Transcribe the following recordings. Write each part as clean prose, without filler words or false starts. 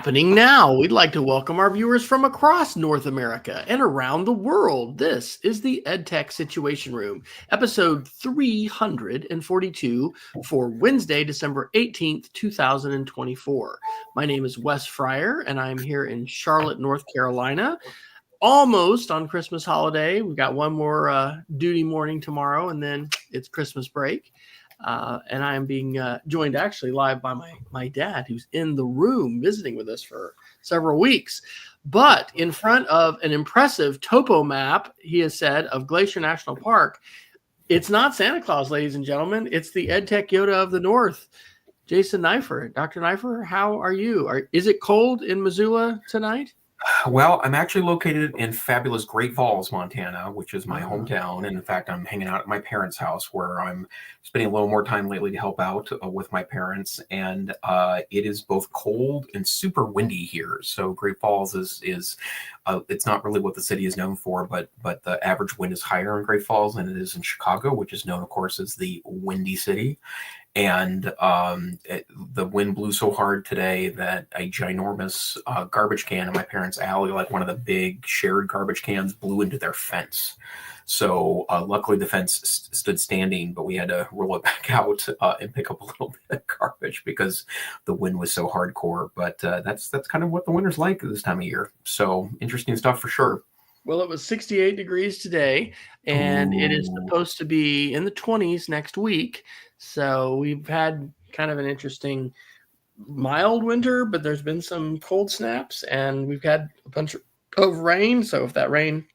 happening now. We'd like to welcome our viewers from across North America and around the world. This is the EdTech Situation Room, episode 342 for Wednesday, December 18th, 2024. My name is Wes Fryer, and I'm here in Charlotte, North Carolina, almost on Christmas holiday. We've got one more duty morning tomorrow, and then it's Christmas break. And I am being joined actually live by my dad, who's in the room visiting with us for several weeks. But in front of an impressive topo map, he has said, of Glacier National Park, it's not Santa Claus, ladies and gentlemen. It's the EdTech Yoda of the North, Jason Neiffer. Dr. Neiffer, how are you? Is it cold in Missoula tonight? Well, I'm actually located in fabulous Great Falls, Montana, which is my hometown. And in fact, I'm hanging out at my parents' house where I'm spending a little more time lately to help out with my parents. And it is both cold and super windy here. So Great Falls is it's not really what the city is known for, but the average wind is higher in Great Falls than it is in Chicago, which is known, of course, as the Windy City. And the wind blew so hard today that a ginormous garbage can in my parents' alley, like one of the big shared garbage cans, blew into their fence. So luckily the fence stood standing, but we had to roll it back out and pick up a little bit of garbage because the wind was so hardcore. But that's kind of what the winter's like this time of year. So interesting stuff for sure. Well, it was 68 degrees today, and it is supposed to be in the 20s next week. So we've had kind of an interesting mild winter, but there's been some cold snaps, and we've had a bunch of rain. So if that rain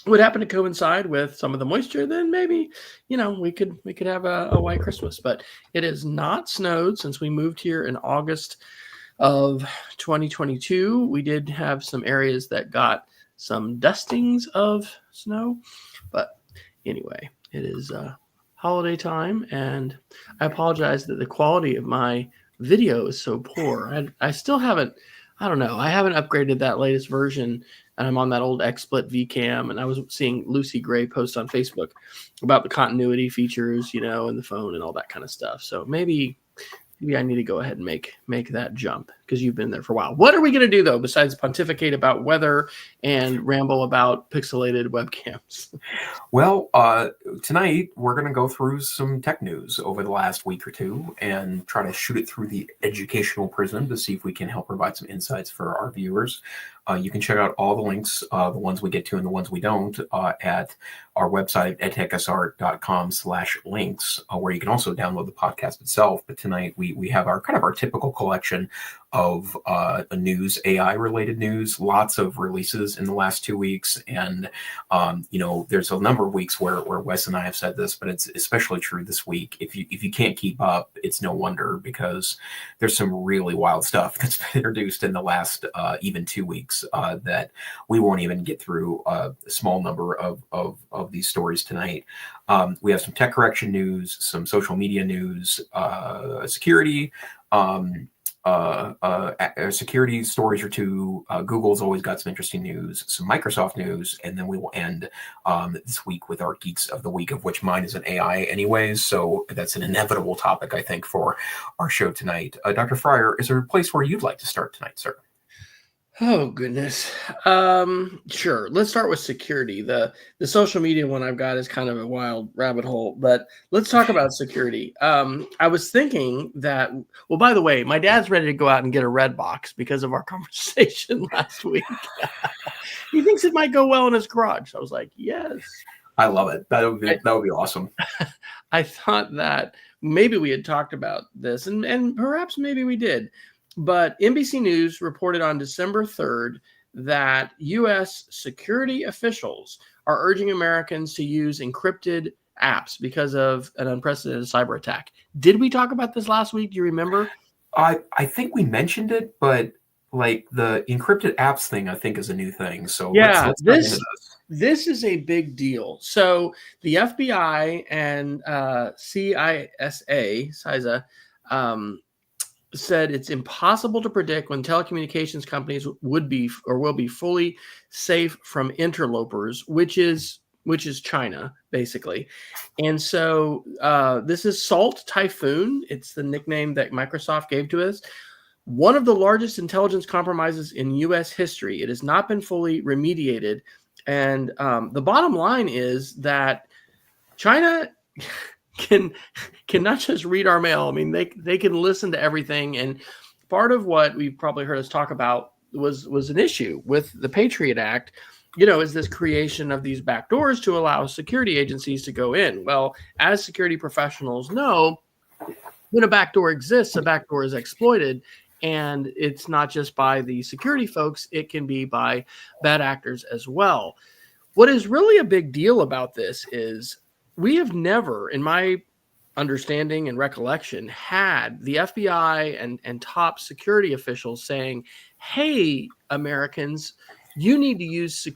would happen to coincide with some of the moisture, then maybe, we could have a white Christmas. But it has not snowed since we moved here in August of 2022. We did have some areas that got some dustings of snow, but anyway, it is holiday time, and I apologize that the quality of my video is so poor. I still haven't, I haven't upgraded that latest version, and I'm on that old XSplit VCam, and I was seeing Lucy Gray post on Facebook about the continuity features, in the phone and all that kind of stuff. So maybe I need to go ahead and make that jump, because you've been there for a while. What are we going to do, though, besides pontificate about weather and ramble about pixelated webcams? Well, tonight we're going to go through some tech news over the last week or two and try to shoot it through the educational prism to see if we can help provide some insights for our viewers. You can check out all the links, the ones we get to and the ones we don't, at our website, edtechsr.com/links, where you can also download the podcast itself. But tonight we have our typical collection of news, AI-related news, lots of releases in the last 2 weeks. And, there's a number of weeks where Wes and I have said this, but it's especially true this week. If you can't keep up, it's no wonder, because there's some really wild stuff that's been introduced in the last even 2 weeks that we won't even get through a small number of these stories tonight. We have some tech correction news, some social media news, security, security stories or two. Google's always got some interesting news, some Microsoft news, and then we will end this week with our Geeks of the Week, of which mine is an AI anyways, so that's an inevitable topic, I think, for our show tonight. Dr. Fryer, is there a place where you'd like to start tonight, sir? Oh, goodness. Sure. Let's start with security. The social media one I've got is kind of a wild rabbit hole, but let's talk about security. I was thinking that, well, by the way, my dad's ready to go out and get a red box because of our conversation last week. He thinks it might go well in his garage. I was like, yes. I love it. That would be awesome. I thought that maybe we had talked about this, and perhaps maybe we did. But NBC News reported on December 3rd that U.S. security officials are urging Americans to use encrypted apps because of an unprecedented cyber attack. Did we talk about this last week? Do you remember? I think we mentioned it, but like the encrypted apps thing, I think, is a new thing. So yeah, let's dive into this is a big deal. So the FBI and CISA said it's impossible to predict when telecommunications companies would be or will be fully safe from interlopers, which is China, basically. And so this is Salt Typhoon. It's the nickname that Microsoft gave to us. one of the largest intelligence compromises in U.S. history. It has not been fully remediated. And the bottom line is that China can not just read our mail. I mean, they can listen to everything. And part of what we've probably heard us talk about was an issue with the Patriot Act, is this creation of these back doors to allow security agencies to go in. Well, as security professionals know, when a backdoor exists, a backdoor is exploited. And it's not just by the security folks, it can be by bad actors as well. What is really a big deal about this is we have never, in my understanding and recollection, had the FBI and top security officials saying, hey, Americans, you need to use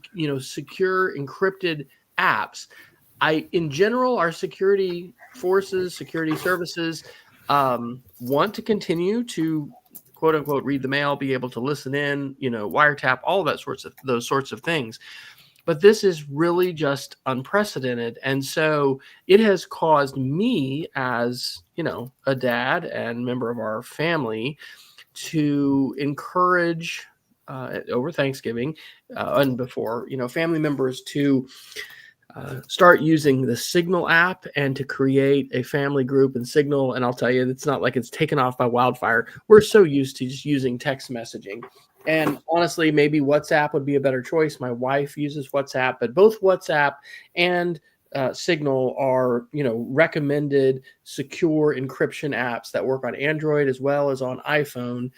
secure encrypted apps. In general, our security forces, security services want to continue to quote unquote read the mail, be able to listen in, wiretap, all of those sorts of things. But this is really just unprecedented. And so it has caused me as, a dad and member of our family to encourage over Thanksgiving and before, family members to start using the Signal app and to create a family group in Signal. And I'll tell you, it's not like it's taken off by wildfire. We're so used to just using text messaging. And honestly, maybe WhatsApp would be a better choice. My wife uses WhatsApp, but both WhatsApp and Signal are, recommended secure encryption apps that work on Android as well as on iPhone.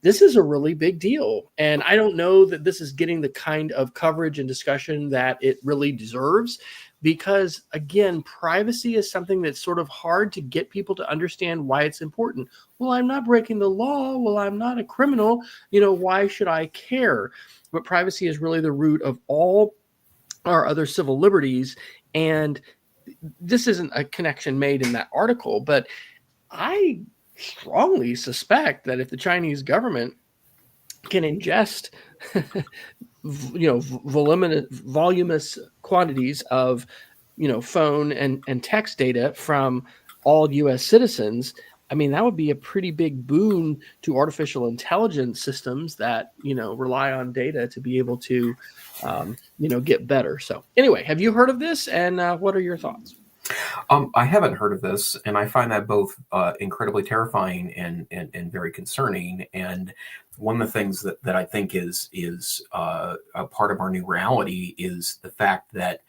This is a really big deal. And I don't know that this is getting the kind of coverage and discussion that it really deserves because, again, privacy is something that's sort of hard to get people to understand why it's important. Well, I'm not breaking the law. Well, I'm not a criminal. Why should I care? But privacy is really the root of all our other civil liberties. And this isn't a connection made in that article, but I strongly suspect that if the Chinese government can ingest, voluminous quantities of, phone and text data from all U.S. citizens, I mean, that would be a pretty big boon to artificial intelligence systems that, rely on data to be able to, get better. So anyway, have you heard of this? And what are your thoughts? I haven't heard of this, and I find that both incredibly terrifying and very concerning. And one of the things that I think is a part of our new reality is the fact that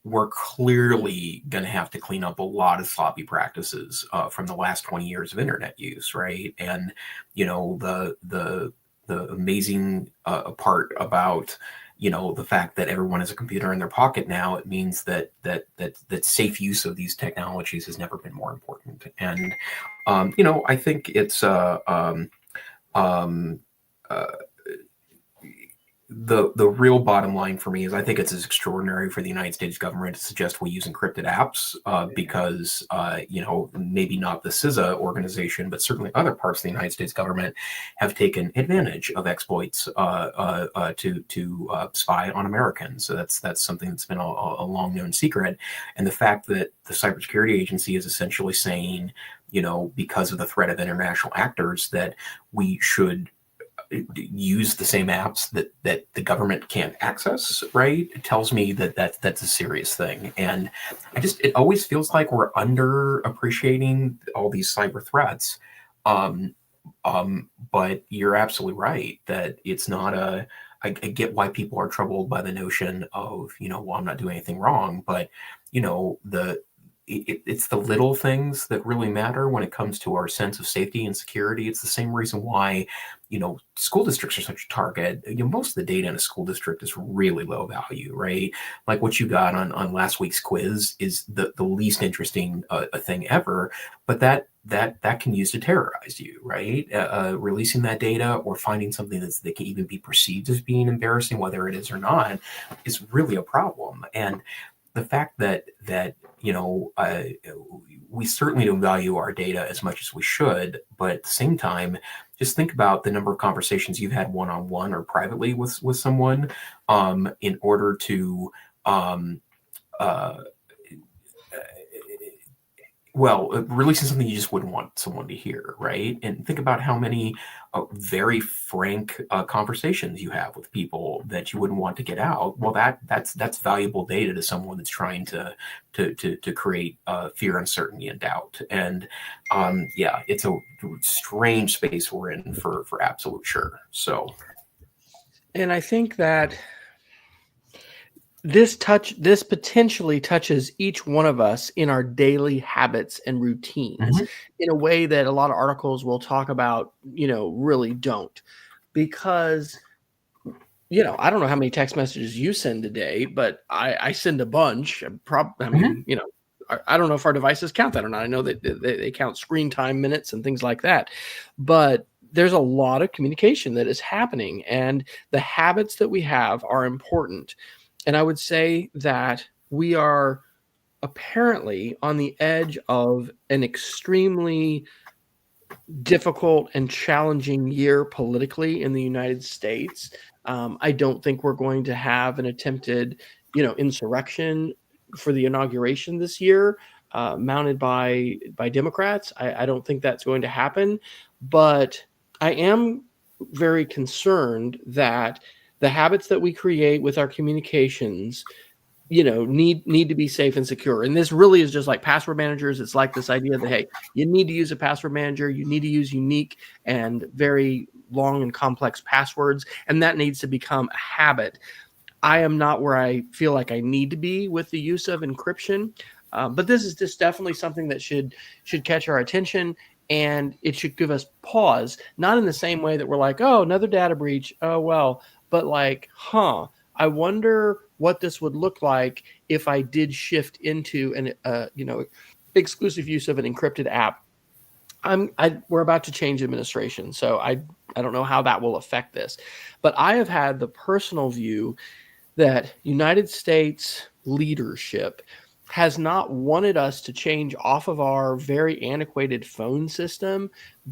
we're clearly going to have to clean up a lot of sloppy practices from the last 20 years of internet use, right? And the amazing part about the fact that everyone has a computer in their pocket now, it means that safe use of these technologies has never been more important. And I think it's the real bottom line for me is I think it's as extraordinary for the United States government to suggest we use encrypted apps because maybe not the CISA organization, but certainly other parts of the United States government have taken advantage of exploits to spy on Americans. So that's something that's been a long known secret. And the fact that the cybersecurity agency is essentially saying, because of the threat of international actors, that we should use the same apps that the government can't access, right? It tells me that's a serious thing. And it always feels like we're underappreciating all these cyber threats. But you're absolutely right that it's not I get why people are troubled by the notion of, well, I'm not doing anything wrong, but it's the little things that really matter when it comes to our sense of safety and security. It's the same reason why, school districts are such a target. Most of the data in a school district is really low value, right? Like what you got on last week's quiz is the least interesting thing ever, but that can use to terrorize you, right? Releasing that data or finding something that can even be perceived as being embarrassing, whether it is or not, is really a problem. And the fact that we certainly don't value our data as much as we should, but at the same time, just think about the number of conversations you've had one-on-one or privately with someone in order to Well, releasing something you just wouldn't want someone to hear, right? And think about how many very frank conversations you have with people that you wouldn't want to get out. Well, that's valuable data to someone that's trying to create fear, uncertainty, and doubt. And yeah, it's a strange space we're in for absolute sure. So, And I think that this potentially touches each one of us in our daily habits and routines mhm, in a way that a lot of articles will talk about, really don't. Because, I don't know how many text messages you send a day, but I send a bunch. I mhm. mean, I don't know if our devices count that or not. I know that they count screen time minutes and things like that, but there's a lot of communication that is happening, and the habits that we have are important. And I would say that we are apparently on the edge of an extremely difficult and challenging year politically in the United States. I don't think we're going to have an attempted, insurrection for the inauguration this year, mounted by Democrats. I don't think that's going to happen, but I am very concerned that the habits that we create with our communications need to be safe and secure. And this really is just like password managers. It's like this idea that, hey, you need to use a password manager, you need to use unique and very long and complex passwords, and that needs to become a habit. I am not where I feel like I need to be with the use of encryption, but this is just definitely something that should catch our attention, and it should give us pause. Not in the same way that we're like, oh, another data breach. Oh well, but like, I wonder what this would look like if I did shift into an exclusive use of an encrypted app. We're about to change administration, so I don't know how that will affect this, but I have had the personal view that United States leadership has not wanted us to change off of our very antiquated phone system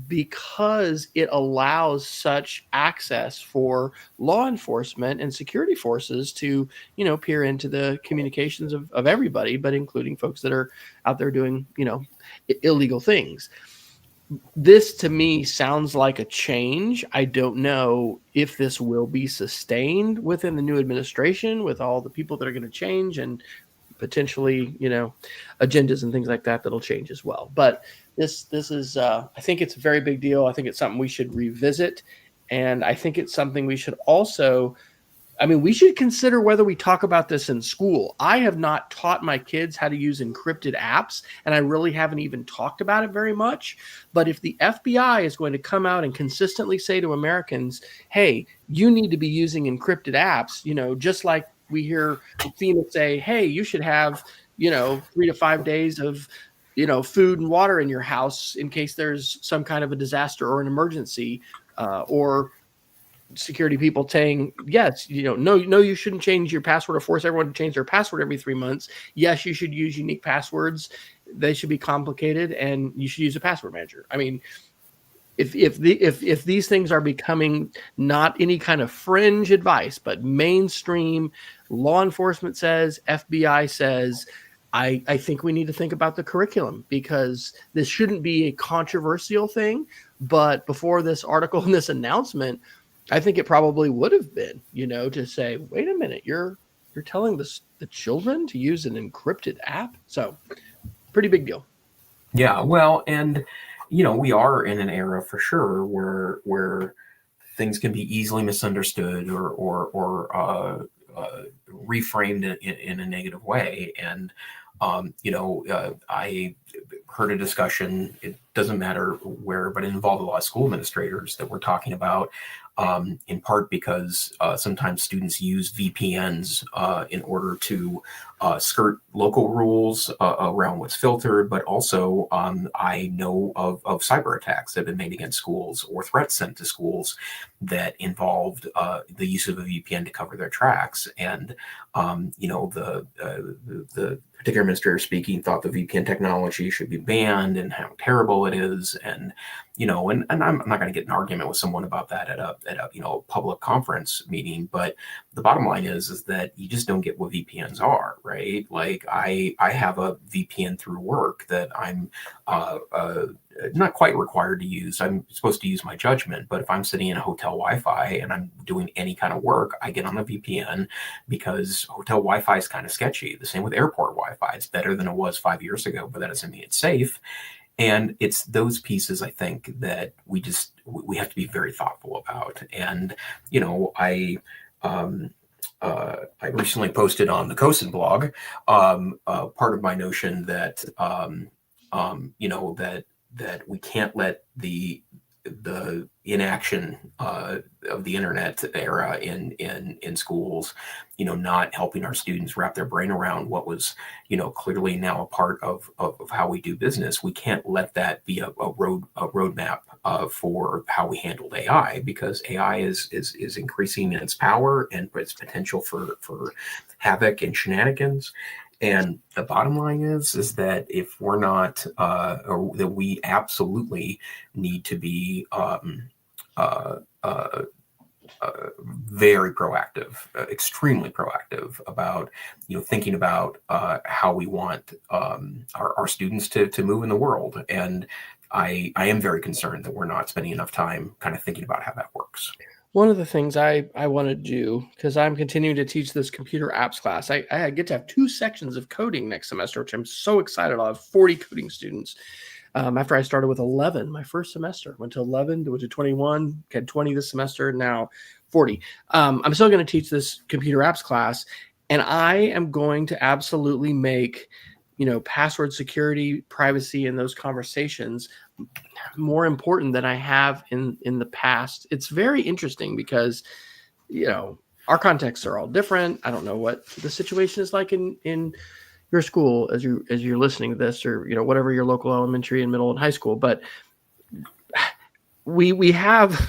because it allows such access for law enforcement and security forces to, peer into the communications of everybody, but including folks that are out there doing, illegal things. This to me sounds like a change. I don't know if this will be sustained within the new administration with all the people that are going to change and potentially, agendas and things like that that'll change as well. But this is I think it's a very big deal. I think it's something we should revisit, and I think it's something we should also, we should consider whether we talk about this in school. I have not taught my kids how to use encrypted apps, and I really haven't even talked about it very much. But if the FBI is going to come out and consistently say to Americans, hey, you need to be using encrypted apps, just like we hear FEMA say, hey, you should have, 3 to 5 days of, food and water in your house in case there's some kind of a disaster or an emergency, or security people saying, yes, no, you shouldn't change your password or force everyone to change their password every 3 months. Yes, you should use unique passwords. They should be complicated, and you should use a password manager. If these things are becoming not any kind of fringe advice, but mainstream, law enforcement says, FBI says, I think we need to think about the curriculum, because this shouldn't be a controversial thing. But before this article and this announcement, I think it probably would have been, to say, wait a minute, you're telling the children to use an encrypted app? So pretty big deal. Yeah, well, and we are in an era for sure where things can be easily misunderstood or reframed in a negative way. And I heard a discussion. It doesn't matter where, but it involved a lot of school administrators that were talking about, in part because sometimes students use VPNs in order to skirt local rules around what's filtered, but also I know of cyber attacks that have been made against schools or threats sent to schools that involved the use of a VPN to cover their tracks. And the particular administrator speaking thought the VPN technology technology should be banned and how terrible it is. And, and I'm not going to get in an argument with someone about that at a public conference meeting. But the bottom line is that you just don't get what VPNs are, right? Like I have a VPN through work that I'm not quite required to use. I'm supposed to use my judgment, but if I'm sitting in a hotel Wi-Fi and I'm doing any kind of work, I get on a VPN because hotel Wi-Fi is kind of sketchy. The same with airport Wi-Fi. It's better than it was 5 years ago, but that doesn't mean it's safe. And it's those pieces, I think, that we have to be very thoughtful about. And, I recently posted on the COSIN blog part of my notion that that we can't let the inaction of the internet era in schools, not helping our students wrap their brain around what was, clearly now a part of how we do business. We can't let that be a roadmap for how we handled AI, because AI is increasing in its power and its potential for havoc and shenanigans. And the bottom line is that if we're not, or that we absolutely need to be very proactive, extremely proactive about, thinking about how we want our students to move in the world. And I am very concerned that we're not spending enough time kind of thinking about how that works. One of the things I want to do, because I'm continuing to teach this computer apps class, I get to have 2 sections of coding next semester, which I'm so excited. I'll have 40 coding students. After I started with 11, my first semester, went to 11, went to 21, had 20 this semester, now 40. I'm still going to teach this computer apps class, and I am going to absolutely make, password security, privacy, and those conversations more important than I have in the past. It's very interesting because, our contexts are all different. I don't know what the situation is like in your school as you're listening to this, or whatever your local elementary and middle and high school, but we have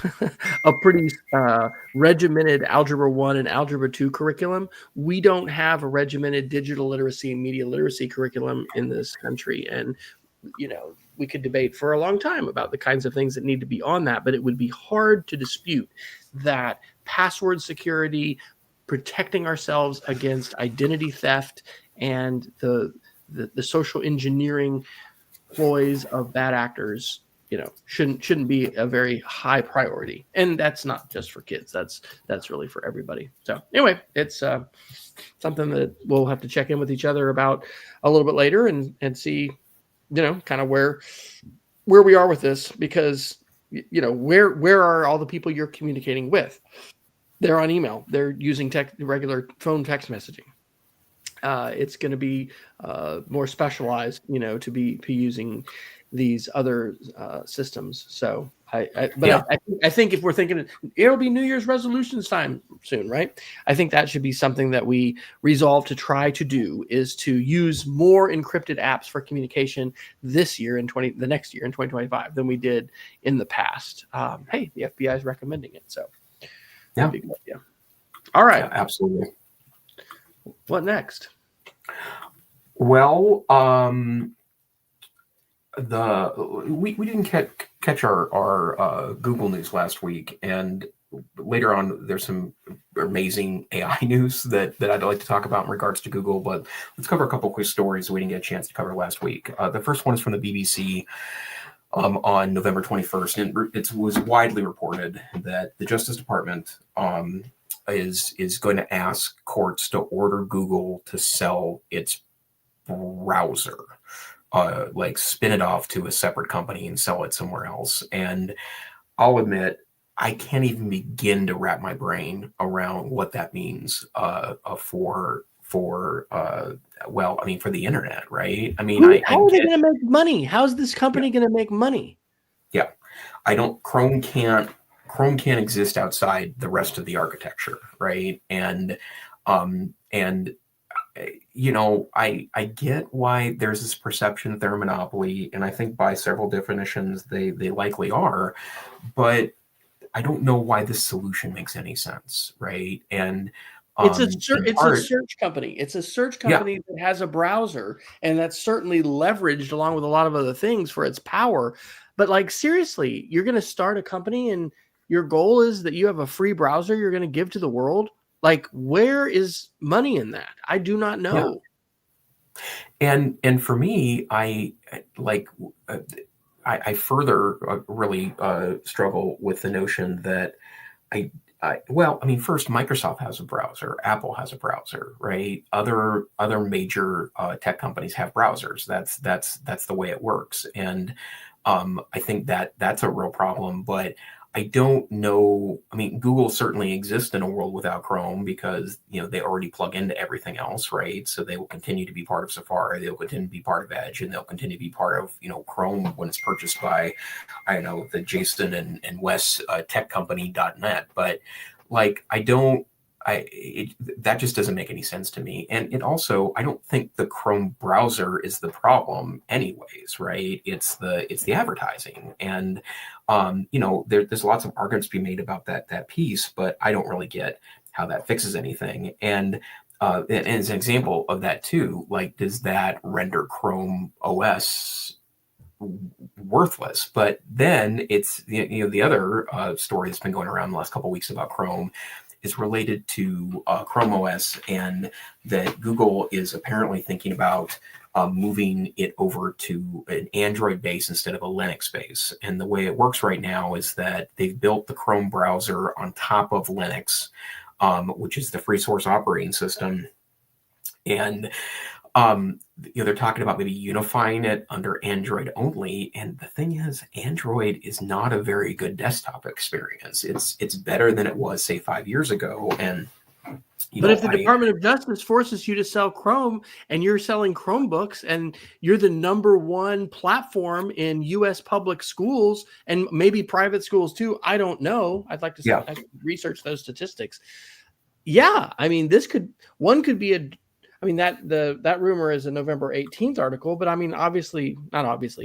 a pretty regimented Algebra 1 and Algebra 2 curriculum. We don't have a regimented digital literacy and media literacy curriculum in this country. And, we could debate for a long time about the kinds of things that need to be on that, but it would be hard to dispute that password security, protecting ourselves against identity theft, and the social engineering ploys of bad actors, shouldn't be a very high priority. And that's not just for kids. That's really for everybody. So anyway, it's something that we'll have to check in with each other about a little bit later and see, kind of where we are with this, because, where are all the people you're communicating with? They're on email. They're using regular phone text messaging. It's going to be more specialized, to be using these other systems. So I think if we're thinking it'll be New Year's resolutions time soon, right? I think that should be something that we resolve to try to do, is to use more encrypted apps for communication this year the next year in 2025 than we did in the past. Hey, the FBI is recommending it, so yeah. All right, yeah, absolutely. What next? Well, we didn't catch our Google news last week, and later on there's some amazing AI news that I'd like to talk about in regards to Google. But let's cover a couple quick stories we didn't get a chance to cover last week. The first one is from the BBC on November 21st, and it was widely reported that the Justice Department is going to ask courts to order Google to sell its browser, like spin it off to a separate company and sell it somewhere else. And I'll admit, I can't even begin to wrap my brain around what that means for the internet, right? I mean, how are they going to make money? How's this company going to make money? Yeah, Chrome can't exist outside the rest of the architecture, right? And I get why there's this perception that they're a monopoly, and I think by several definitions they likely are, but I don't know why this solution makes any sense, right? And In It's a part, search company. It's a search yeah, company that has a browser, and that's certainly leveraged along with a lot of other things for its power. But like seriously, you're going to start a company, and your goal is that you have a free browser you're going to give to the world. Like, where is money in that? I do not yeah. know. And for me, like uh, I further really struggle with the notion that well, I mean, first, Microsoft has a browser, Apple has a browser, right? Other major tech companies have browsers. That's the way it works, and I think that that's a real problem. But I don't know. I mean, Google certainly exists in a world without Chrome because they already plug into everything else, right? So they will continue to be part of Safari, they'll continue to be part of Edge, and they'll continue to be part of Chrome when it's purchased by I don't know the Jason and Wes tech company.net. But like I don't that just doesn't make any sense to me. And it also, I don't think the Chrome browser is the problem anyways, right? It's the advertising. And there's lots of arguments to be made about that piece, but I don't really get how that fixes anything. And as an example of that too, like, does that render Chrome OS worthless? But then it's the other story that's been going around the last couple of weeks about Chrome is related to Chrome OS, and that Google is apparently thinking about moving it over to an Android base instead of a Linux base. And the way it works right now is that they've built the Chrome browser on top of Linux, which is the free source operating system. And they're talking about maybe unifying it under Android only. And the thing is, Android is not a very good desktop experience. It's better than it was, say, 5 years ago. And But if the Department of Justice forces you to sell Chrome and you're selling Chromebooks and you're the number one platform in U.S. public schools and maybe private schools too, I don't know. I'd like to research those statistics. Yeah, I mean, one could be that rumor is a November 18th article, but I mean, not obviously,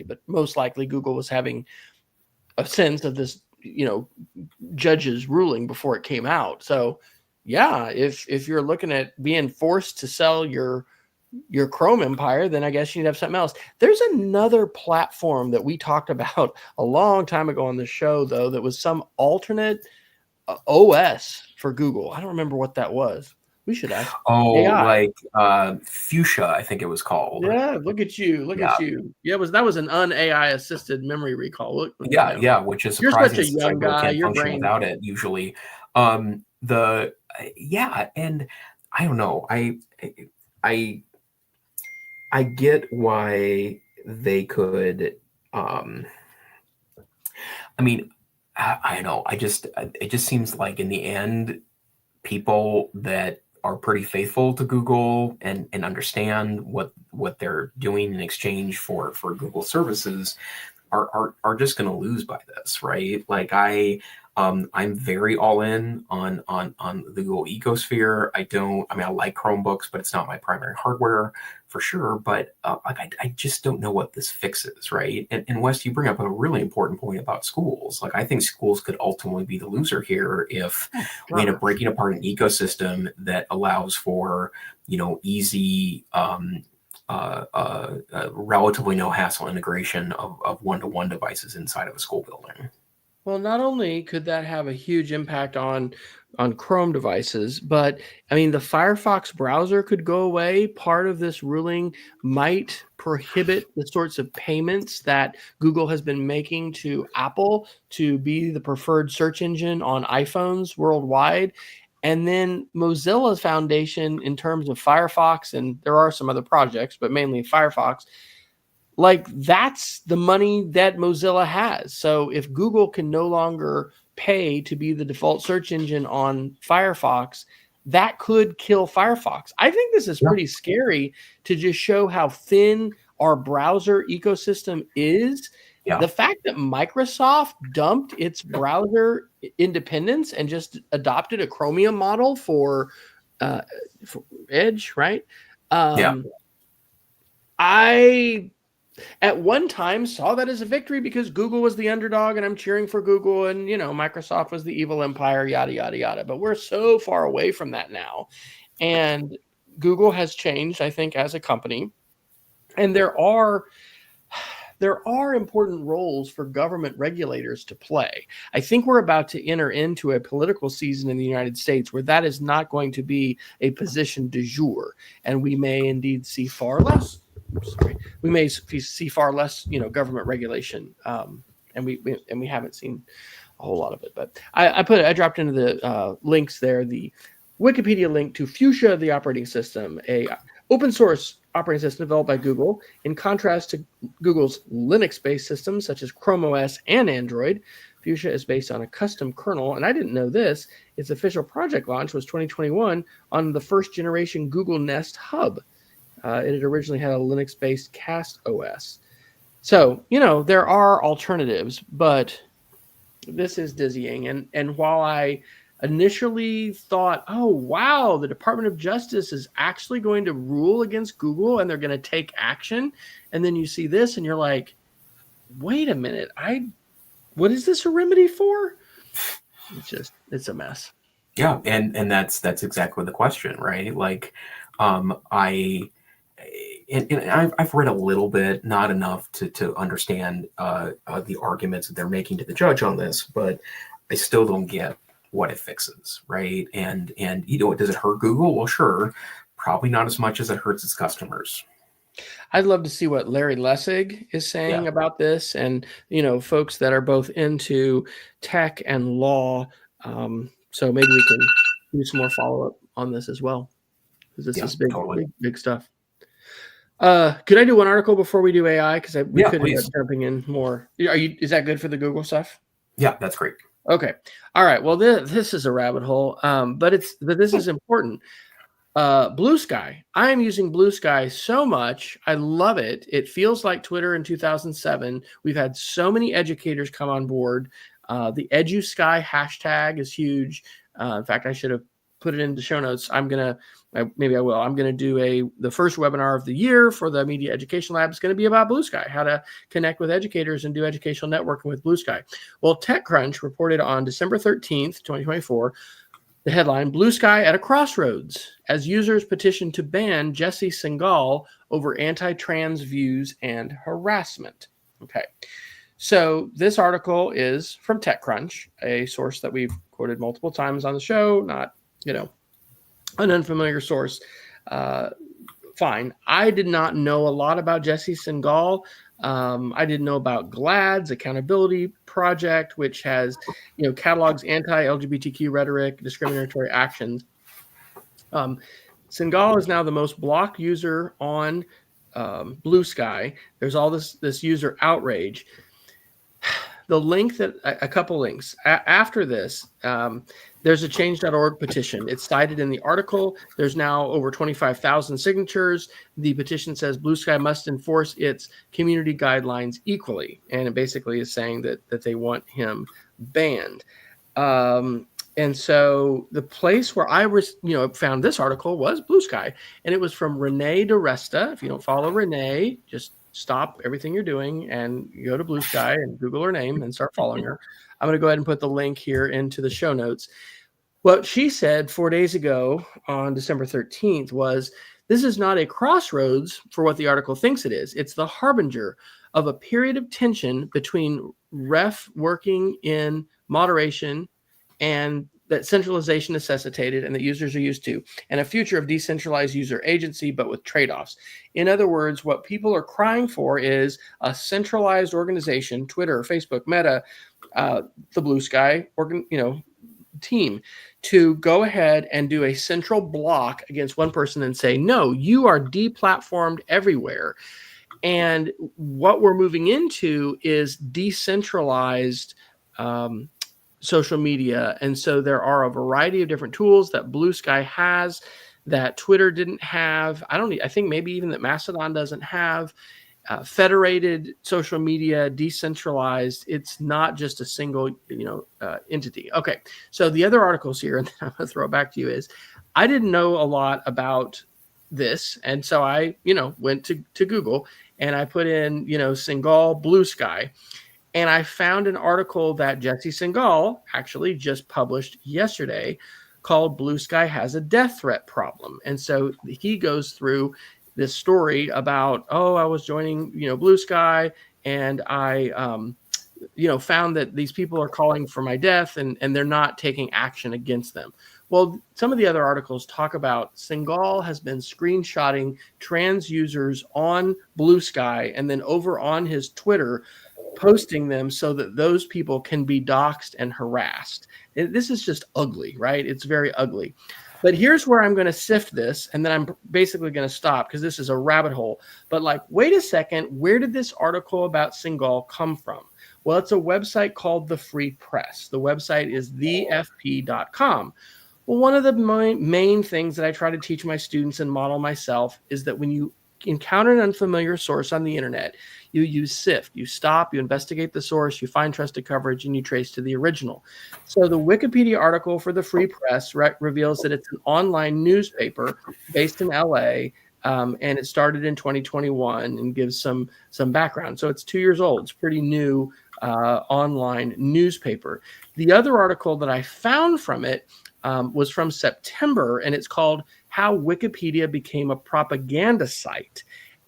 but most likely Google was having a sense of this, judge's ruling before it came out. So yeah, if you're looking at being forced to sell your Chrome empire, then I guess you need to have something else. There's another platform that we talked about a long time ago on the show, though, that was some alternate OS for Google. I don't remember what that was. We should ask AI. Like Fuchsia, I think it was called. Yeah, look at you. Look at you. Yeah, that was an un-AI assisted memory recall. Look yeah, which is you're surprising such a since I young really guy. can't Your function brain. without it usually. And I don't know. I I get why they could. I mean, I don't know. It just seems like in the end, people that are pretty faithful to Google and understand what they're doing in exchange for Google services are just going to lose by this, right? Like I'm very all in on the Google ecosphere. I mean, I like Chromebooks, but it's not my primary hardware for sure. But I just don't know what this fixes, right? And Wes, you bring up a really important point about schools. Like, I think schools could ultimately be the loser here if we end up breaking apart an ecosystem that allows for easy relatively no hassle integration of one-to-one devices inside of a school building. Well, not only could that have a huge impact on Chrome devices, but I mean, the Firefox browser could go away. Part of this ruling might prohibit the sorts of payments that Google has been making to Apple to be the preferred search engine on iPhones worldwide. And then Mozilla's foundation, in terms of Firefox, and there are some other projects, but mainly Firefox, like, that's the money that Mozilla has. So if Google can no longer pay to be the default search engine on Firefox, that could kill Firefox. I think this is pretty scary to just show how thin our browser ecosystem is. Yeah. The fact that Microsoft dumped its browser independence and just adopted a Chromium model for Edge, right? Yeah. I at one time saw that as a victory because Google was the underdog and I'm cheering for Google, and Microsoft was the evil empire, yada yada yada. But we're so far away from that now, and Google has changed, I think, as a company, and there are important roles for government regulators to play. I think we're about to enter into a political season in the United States where that is not going to be a position du jour, and we may indeed see far less. We may see far less, government regulation, and we haven't seen a whole lot of it. But I dropped into the links there the Wikipedia link to Fuchsia, the operating system, a open source operating system developed by Google. In contrast to Google's Linux-based systems such as Chrome OS and Android, Fuchsia is based on a custom kernel, and I didn't know this. Its official project launch was 2021 on the first generation Google Nest Hub. It had originally had a Linux-based Cast OS. So, there are alternatives, but this is dizzying. And while I initially thought, oh, wow, the Department of Justice is actually going to rule against Google and they're going to take action, and then you see this and you're like, wait a minute, what is this a remedy for? It's a mess. Yeah, and that's exactly the question, right? Like, I've read a little bit, not enough to understand the arguments that they're making to the judge on this, but I still don't get what it fixes, right? And does it hurt Google? Well, sure, probably not as much as it hurts its customers. I'd love to see what Larry Lessig is saying about this, and folks that are both into tech and law. So maybe we can do some more follow up on this as well, because this is big stuff. Could I do one article before we do AI? Because we could end up jumping in more. Is that good for the Google stuff? Yeah, that's great. Okay. All right. Well, this is a rabbit hole, but this is important. Blue Sky. I am using Blue Sky so much. I love it. It feels like Twitter in 2007. We've had so many educators come on board. The EduSky hashtag is huge. In fact, I should have put it into show notes. Maybe I will. I'm going to do the first webinar of the year for the Media Education Lab. It's going to be about Blue Sky, how to connect with educators and do educational networking with Blue Sky. Well, TechCrunch reported on December 13th, 2024, the headline, Blue Sky at a crossroads as users petition to ban Jesse Singal over anti-trans views and harassment. Okay. So this article is from TechCrunch, a source that we've quoted multiple times on the show, not, an unfamiliar source. Fine. I did not know a lot about Jesse Singal. I didn't know about GLAAD's Accountability Project, which has, catalogs anti-LGBTQ rhetoric, discriminatory actions. Singal is now the most blocked user on Blue Sky. There's all this user outrage. The link a couple links after this, there's a change.org petition. It's cited in the article. There's now over 25,000 signatures. The petition says Blue Sky must enforce its community guidelines equally. And it basically is saying that they want him banned. And so the place where I was, found this article was Blue Sky. And it was from Renee DeResta. If you don't follow Renee, just stop everything you're doing and go to Blue Sky and Google her name and start following her. I'm going to go ahead and put the link here into the show notes. What she said 4 days ago on December 13th was, this is not a crossroads for what the article thinks it is. It's the harbinger of a period of tension between ref working in moderation and that centralization necessitated and that users are used to, and a future of decentralized user agency, but with trade-offs. In other words, what people are crying for is a centralized organization, Twitter, Facebook, Meta, the Blue Sky, team, to go ahead and do a central block against one person and say, no, you are deplatformed everywhere. And what we're moving into is decentralized social media. And so there are a variety of different tools that Blue Sky has that Twitter didn't have. I think maybe even that Mastodon doesn't have. Federated social media, decentralized. It's not just a single, entity. Okay. So the other articles here, and I'm going to throw it back to you, is I didn't know a lot about this. And so I, went to Google and I put in, Singal Blue Sky. And I found an article that Jesse Singal actually just published yesterday called Blue Sky Has a Death Threat Problem. And so he goes through this story about, I was joining, Blue Sky, and I, found that these people are calling for my death, and they're not taking action against them. Well, some of the other articles talk about Singal has been screenshotting trans users on Blue Sky and then over on his Twitter, posting them so that those people can be doxxed and harassed. This is just ugly, right? It's very ugly. But here's where I'm going to sift this, and then I'm basically going to stop because this is a rabbit hole. But wait a second, where did this article about Singal come from? Well, it's a website called The Free Press. The website is thefp.com. Well, one of the main things that I try to teach my students and model myself is that when you encounter an unfamiliar source on the internet, you use SIFT. You stop, you investigate the source, you find trusted coverage, and you trace to the original. So the Wikipedia article for the Free Press reveals that it's an online newspaper based in LA, and it started in 2021 and gives some background. So it's 2 years old. It's pretty new online newspaper. The other article that I found from it was from September, and it's called How Wikipedia Became a Propaganda Site.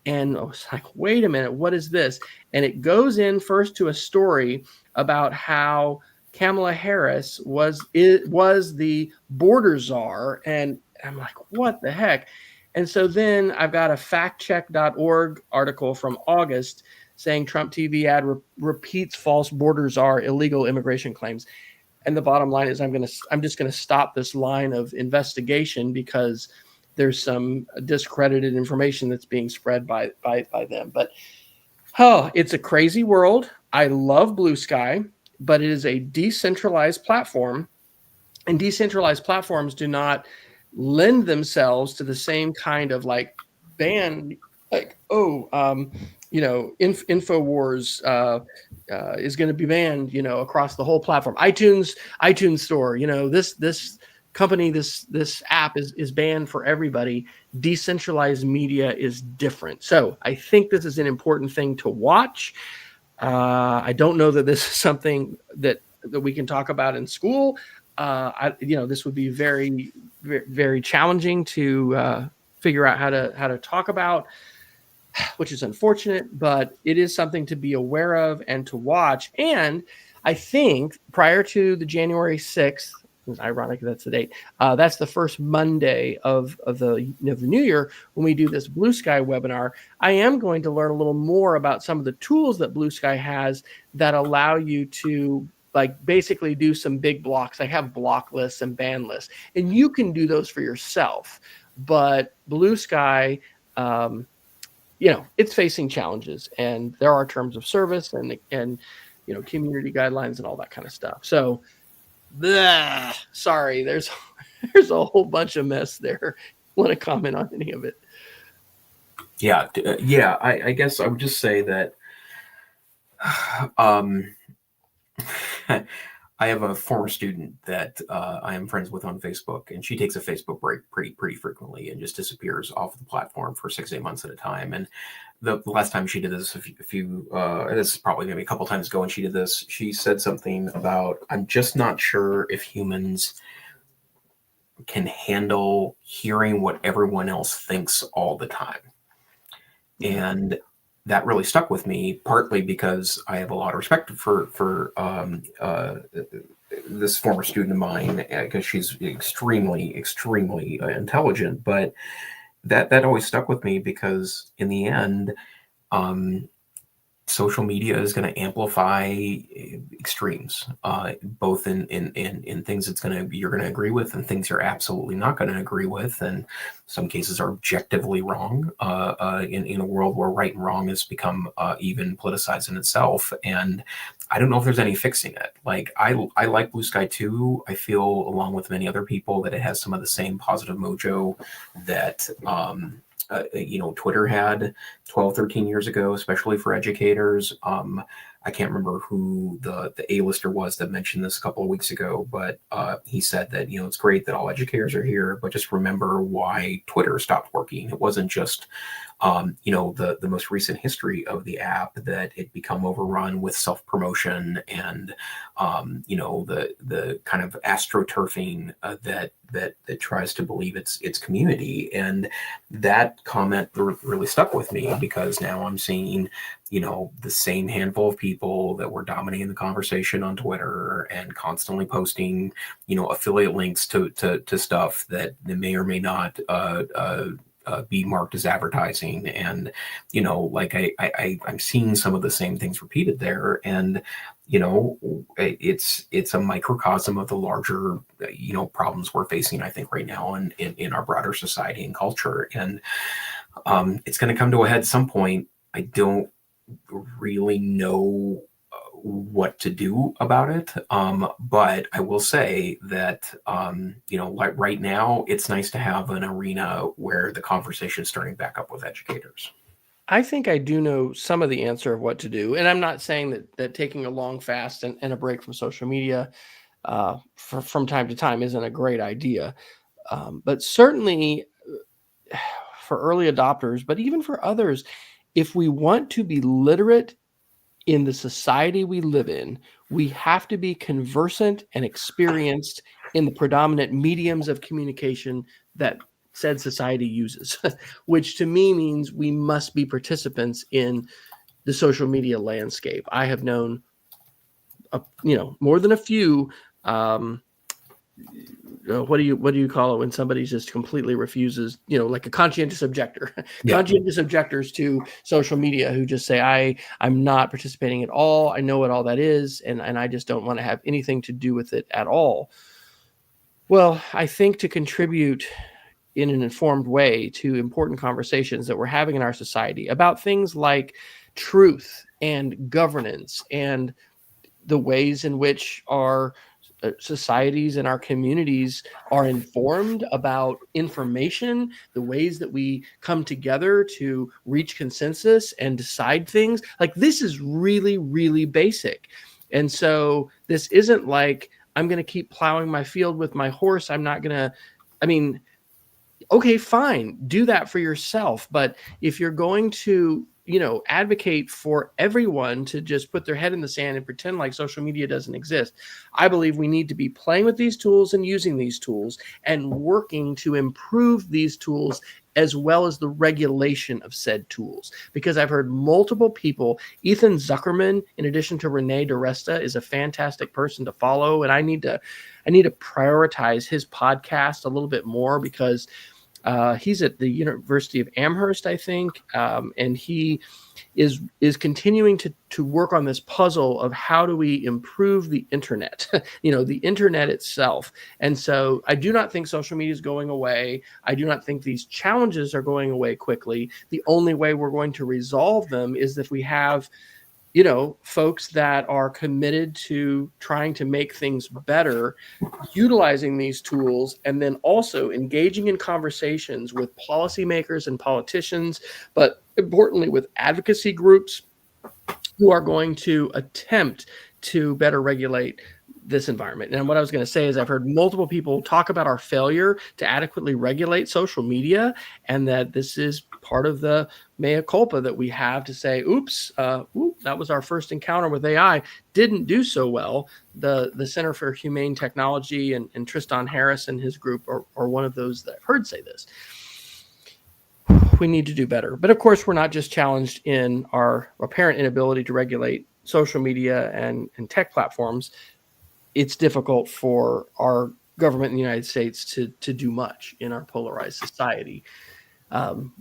And I was like, wait a minute, what is this? And it goes in first to a story about how Kamala Harris was the border czar. And I'm like, what the heck? And so then I've got a factcheck.org article from August saying Trump TV ad repeats false border czar illegal immigration claims. And the bottom line is I'm just going to stop this line of investigation because there's some discredited information that's being spread by them. But it's a crazy world. I love Blue Sky, but it is a decentralized platform, and decentralized platforms do not lend themselves to the same kind of ban, InfoWars is going to be banned, across the whole platform. iTunes Store, this company, this app is banned for everybody. Decentralized media is different. So I think this is an important thing to watch. I don't know that this is something that we can talk about in school. This would be very, very, very challenging to figure out how to talk about, which is unfortunate, but it is something to be aware of and to watch. And I think prior to the January 6th, it's ironic that's the date, that's the first Monday of the new year when we do this Blue Sky webinar, I am going to learn a little more about some of the tools that Blue Sky has that allow you to basically do some big blocks. I have block lists and ban lists, and you can do those for yourself. But Blue Sky, it's facing challenges, and there are terms of service and community guidelines and all that kind of stuff. So, sorry, there's a whole bunch of mess there. Want to comment on any of it? Yeah. I guess I would just say that I have a former student that I am friends with on Facebook, and she takes a Facebook break pretty frequently and just disappears off of the platform for 6-8 months at a time. And the last time she did this, this is probably maybe a couple times ago when she did this, she said something about, I'm just not sure if humans can handle hearing what everyone else thinks all the time. And that really stuck with me, partly because I have a lot of respect for this former student of mine, because she's extremely intelligent. But that always stuck with me because in the end, social media is going to amplify extremes, both in things you're going to agree with and things you're absolutely not going to agree with, and some cases are objectively wrong. In a world where right and wrong has become even politicized in itself, and I don't know if there's any fixing it. I like Blue Sky too. I feel, along with many other people, that it has some of the same positive mojo that Twitter had 12, 13 years ago, especially for educators. I can't remember who the A-lister was that mentioned this a couple of weeks ago, but he said that, it's great that all educators are here, but just remember why Twitter stopped working. It wasn't just the most recent history of the app, that it become overrun with self-promotion and the kind of astroturfing that tries to believe its community. And that comment really stuck with me, because now I'm seeing the same handful of people that were dominating the conversation on Twitter and constantly posting affiliate links to stuff that may or may not be marked as advertising. And I'm seeing some of the same things repeated there. And it's a microcosm of the larger problems we're facing, I think, right now in our broader society and culture. And it's going to come to a head at some point. I don't really know what to do about it. But I will say that, like right now, it's nice to have an arena where the conversation is starting back up with educators. I think I do know some of the answer of what to do. And I'm not saying that taking a long fast and a break from social media from time to time isn't a great idea. But certainly for early adopters, but even for others, if we want to be literate in the society we live in, we have to be conversant and experienced in the predominant mediums of communication that said society uses, which to me means we must be participants in the social media landscape. I have known, more than a few. What do you call it when somebody just completely refuses, like a conscientious objector, conscientious objectors to social media, who just say, I'm not participating at all. I know what all that is. And I just don't want to have anything to do with it at all. Well, I think to contribute in an informed way to important conversations that we're having in our society about things like truth and governance and the ways in which our societies and our communities are informed about information, the ways that we come together to reach consensus and decide things. Like, this is really, really basic. And so this isn't like, I'm going to keep plowing my field with my horse. I'm not going to, okay, fine, do that for yourself. But if you're going to, advocate for everyone to just put their head in the sand and pretend like social media doesn't exist, I believe we need to be playing with these tools and using these tools and working to improve these tools, as well as the regulation of said tools. Because I've heard multiple people, Ethan Zuckerman, in addition to Renee DiResta, is a fantastic person to follow. And I need to prioritize his podcast a little bit more, because he's at the University of Amherst, I think, and he is continuing to work on this puzzle of how do we improve the internet, the internet itself. And so I do not think social media is going away. I do not think these challenges are going away quickly. The only way we're going to resolve them is if we have folks that are committed to trying to make things better, utilizing these tools, and then also engaging in conversations with policymakers and politicians, but importantly with advocacy groups who are going to attempt to better regulate this environment. And what I was going to say is, I've heard multiple people talk about our failure to adequately regulate social media, and that this is part of the mea culpa that we have to say, oops, that was our first encounter with AI, didn't do so well. The Center for Humane Technology and Tristan Harris and his group are one of those that I've heard say this. We need to do better. But of course, we're not just challenged in our apparent inability to regulate social media and tech platforms. It's difficult for our government in the United States to do much in our polarized society.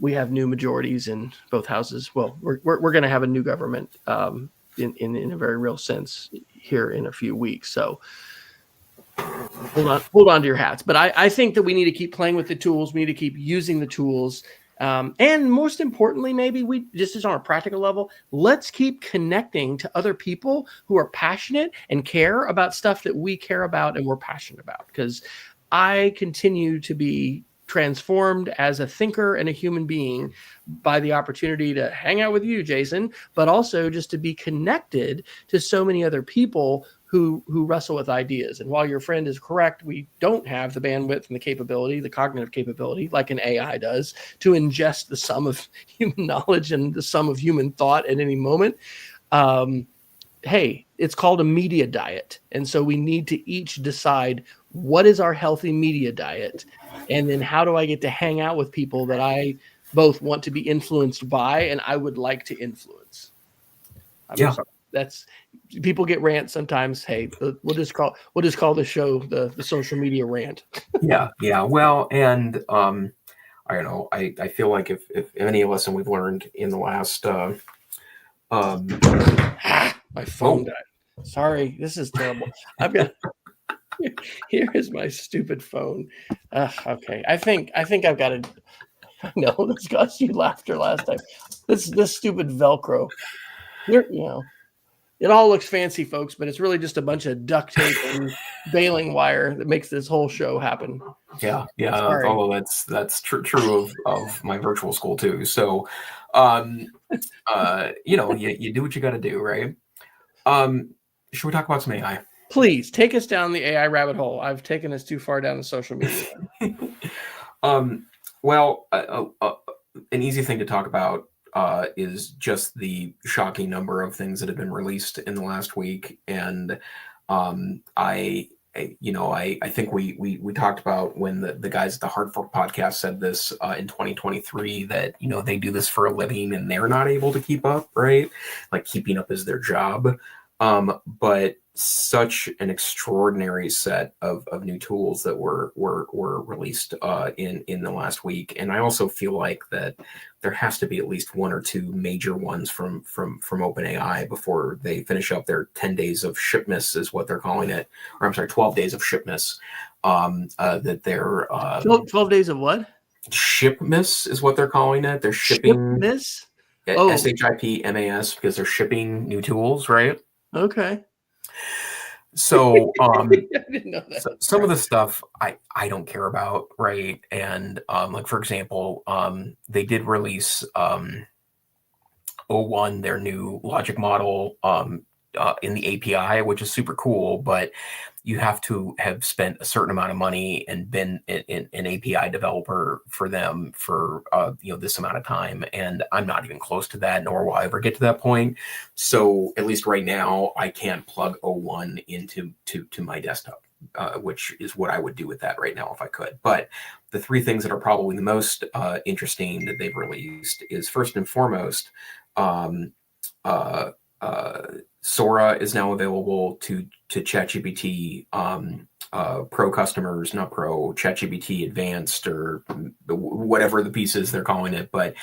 We have new majorities in both houses. Well, we're going to have a new government in a very real sense here in a few weeks. So hold on to your hats. But I think that we need to keep playing with the tools. We need to keep using the tools. And most importantly, maybe we just as on a practical level, let's keep connecting to other people who are passionate and care about stuff that we care about and we're passionate about. Because I continue to be transformed as a thinker and a human being by the opportunity to hang out with you, Jason, but also just to be connected to so many other people who wrestle with ideas. And while your friend is correct, we don't have the bandwidth and the capability, the cognitive capability, like an AI does, to ingest the sum of human knowledge and the sum of human thought at any moment. Hey, it's called a media diet. And so we need to each decide, what is our healthy media diet? And then how do I get to hang out with people that I both want to be influenced by and I would like to influence? I'm sorry. That's, people get rants sometimes. Hey, we'll just call the show the social media rant. Yeah. Well, and I don't know. I feel like if any lesson we've learned in the last my phone died. Sorry, this is terrible. I've got here is my stupid phone. Okay, I think I've got it. No, this got you laughter last time. This stupid Velcro. It all looks fancy, folks, but it's really just a bunch of duct tape and baling wire that makes this whole show happen. Yeah. Although that's true of my virtual school too. So, you do what you got to do, right? Should we talk about some AI? Please take us down the AI rabbit hole. I've taken us too far down the social media. Well, an easy thing to talk about is just the shocking number of things that have been released in the last week, and I think we talked about when the guys at the Hard Fork podcast said this in 2023 that they do this for a living and they're not able to keep up, right? Like keeping up is their job. But such an extraordinary set of new tools that were released in the last week, and I also feel like that there has to be at least one or two major ones from OpenAI before they finish up their 10 days of shipments, is what they're calling it, or I'm sorry, 12 days of shipments. That they're 12 days of what? Shipmas is what they're calling it. They're shipping this. SHIPMAS because they're shipping new tools, right? Okay. So I didn't know that. Some of the stuff I don't care about, right? And like for example, they did release O1, their new logic model in the API, which is super cool, but you have to have spent a certain amount of money and been an API developer for them for this amount of time, and I'm not even close to that, nor will I ever get to that point. So at least right now, I can't plug O1 into my desktop, which is what I would do with that right now if I could. But the three things that are probably the most interesting that they've released is, first and foremost, Sora is now available to ChatGPT Pro customers, not Pro, ChatGPT Advanced, or whatever the pieces they're calling it. But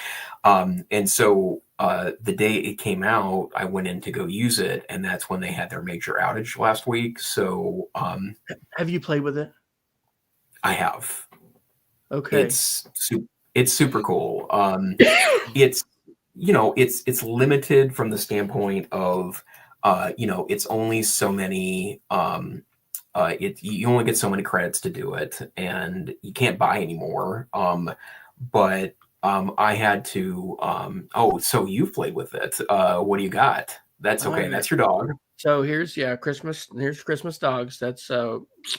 and so the day it came out, I went in to go use it, and that's when they had their major outage last week. So have you played with it? I have. Okay. It's super cool. It's it's limited from the standpoint of it's only so many you only get so many credits to do it, and you can't buy anymore. But I had to so you've played with it. What do you got? That's okay. That's your dog. So here's Christmas dogs. That's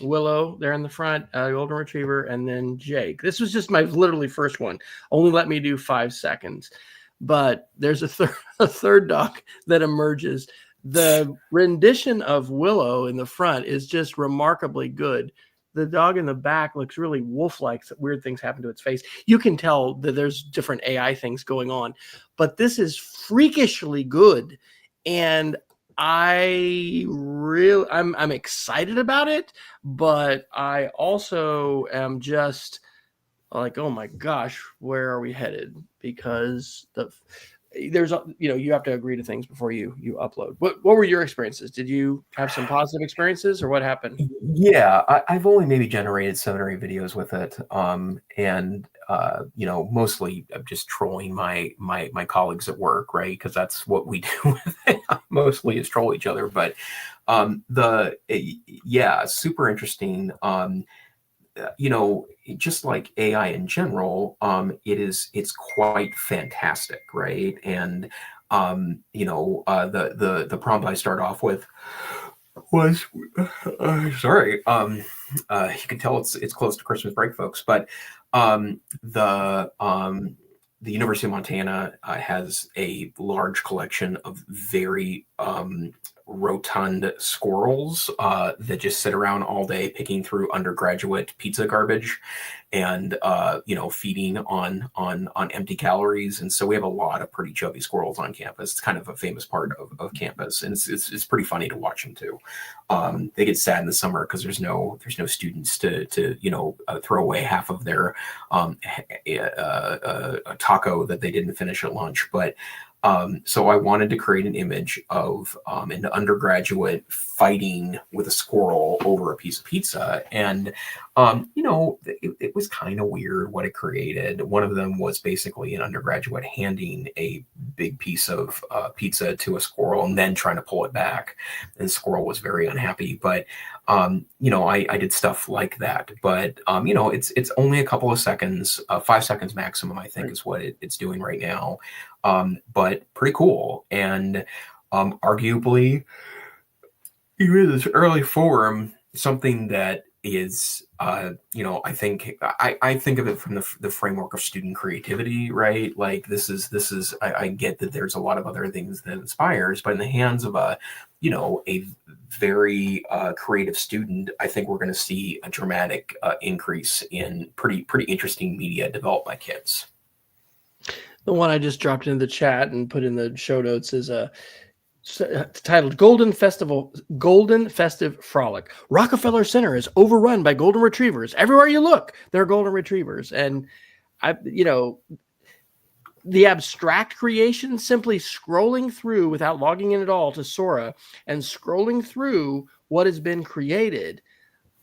Willow there in the front, golden retriever, and then Jake. This was just my literally first one. Only let me do 5 seconds. But there's a third dog that emerges. The rendition of Willow in the front is just remarkably good. The dog in the back looks really wolf-like. Weird things happen to its face. You can tell that there's different AI things going on, but this is freakishly good, and I'm excited about it. But I also am just like, oh my gosh, where are we headed? Because there's you have to agree to things before you upload. What were your experiences? Did you have some positive experiences, or what happened? Yeah, I've only maybe generated 7 or 8 videos with it, and mostly I'm just trolling my colleagues at work, right? Because that's what we do with it. Mostly is troll each other, but super interesting. Just like AI in general, it's quite fantastic, right? And the prompt I start off with was sorry. You can tell it's close to Christmas break, folks. But um, the um, the University of Montana has a large collection of very rotund squirrels that just sit around all day picking through undergraduate pizza garbage and feeding on empty calories. And so we have a lot of pretty chubby squirrels on campus. It's kind of a famous part of campus, and it's pretty funny to watch them too. They get sad in the summer because there's no students to throw away half of their taco that they didn't finish at lunch. But so I wanted to create an image of an undergraduate fighting with a squirrel over a piece of pizza. And, it was kind of weird what it created. One of them was basically an undergraduate handing a big piece of pizza to a squirrel and then trying to pull it back. And the squirrel was very unhappy. But, I did stuff like that. But, it's only a couple of seconds, 5 seconds maximum, I think, is what it's doing right now. But pretty cool. And arguably, even in this early form, something that is, I think of it from the framework of student creativity, right? Like this is, I get that there's a lot of other things that inspires, but in the hands of a very creative student, I think we're going to see a dramatic increase in pretty interesting media developed by kids. The one I just dropped into the chat and put in the show notes is titled Golden Festive Frolic. Rockefeller Center is overrun by golden retrievers. Everywhere you look, there are golden retrievers. And the abstract creation, simply scrolling through without logging in at all to Sora and scrolling through what has been created,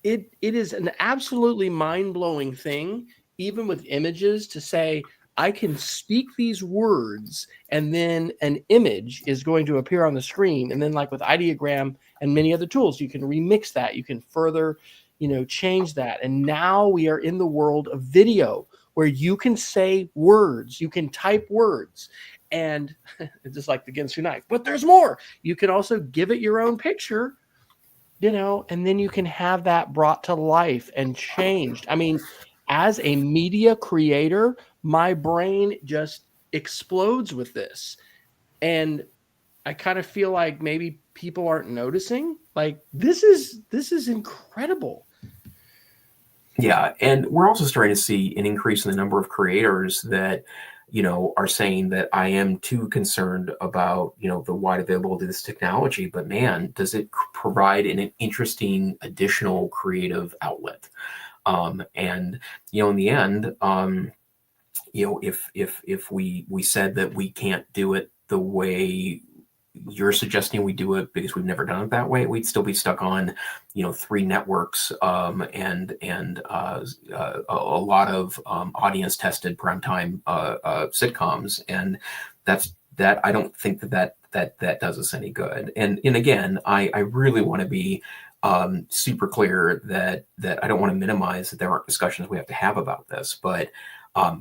it is an absolutely mind-blowing thing, even with images, to say, I can speak these words and then an image is going to appear on the screen. And then like with ideogram and many other tools, you can remix that. You can further, change that. And now we are in the world of video where you can say words, you can type words, and it's just like the Ginsu knife, but there's more. You can also give it your own picture, and then you can have that brought to life and changed. I mean, as a media creator, my brain just explodes with this. And I kind of feel like maybe people aren't noticing. Like this is incredible. Yeah, and we're also starting to see an increase in the number of creators that, are saying that I am too concerned about, the wide availability of this technology, but man, does it provide an interesting additional creative outlet. And, in the end, if we said that we can't do it the way you're suggesting we do it because we've never done it that way, we'd still be stuck on, 3 networks and a lot of audience tested primetime sitcoms, and that I don't think that does us any good. And again, I really want to be super clear that I don't want to minimize that there aren't discussions we have to have about this, but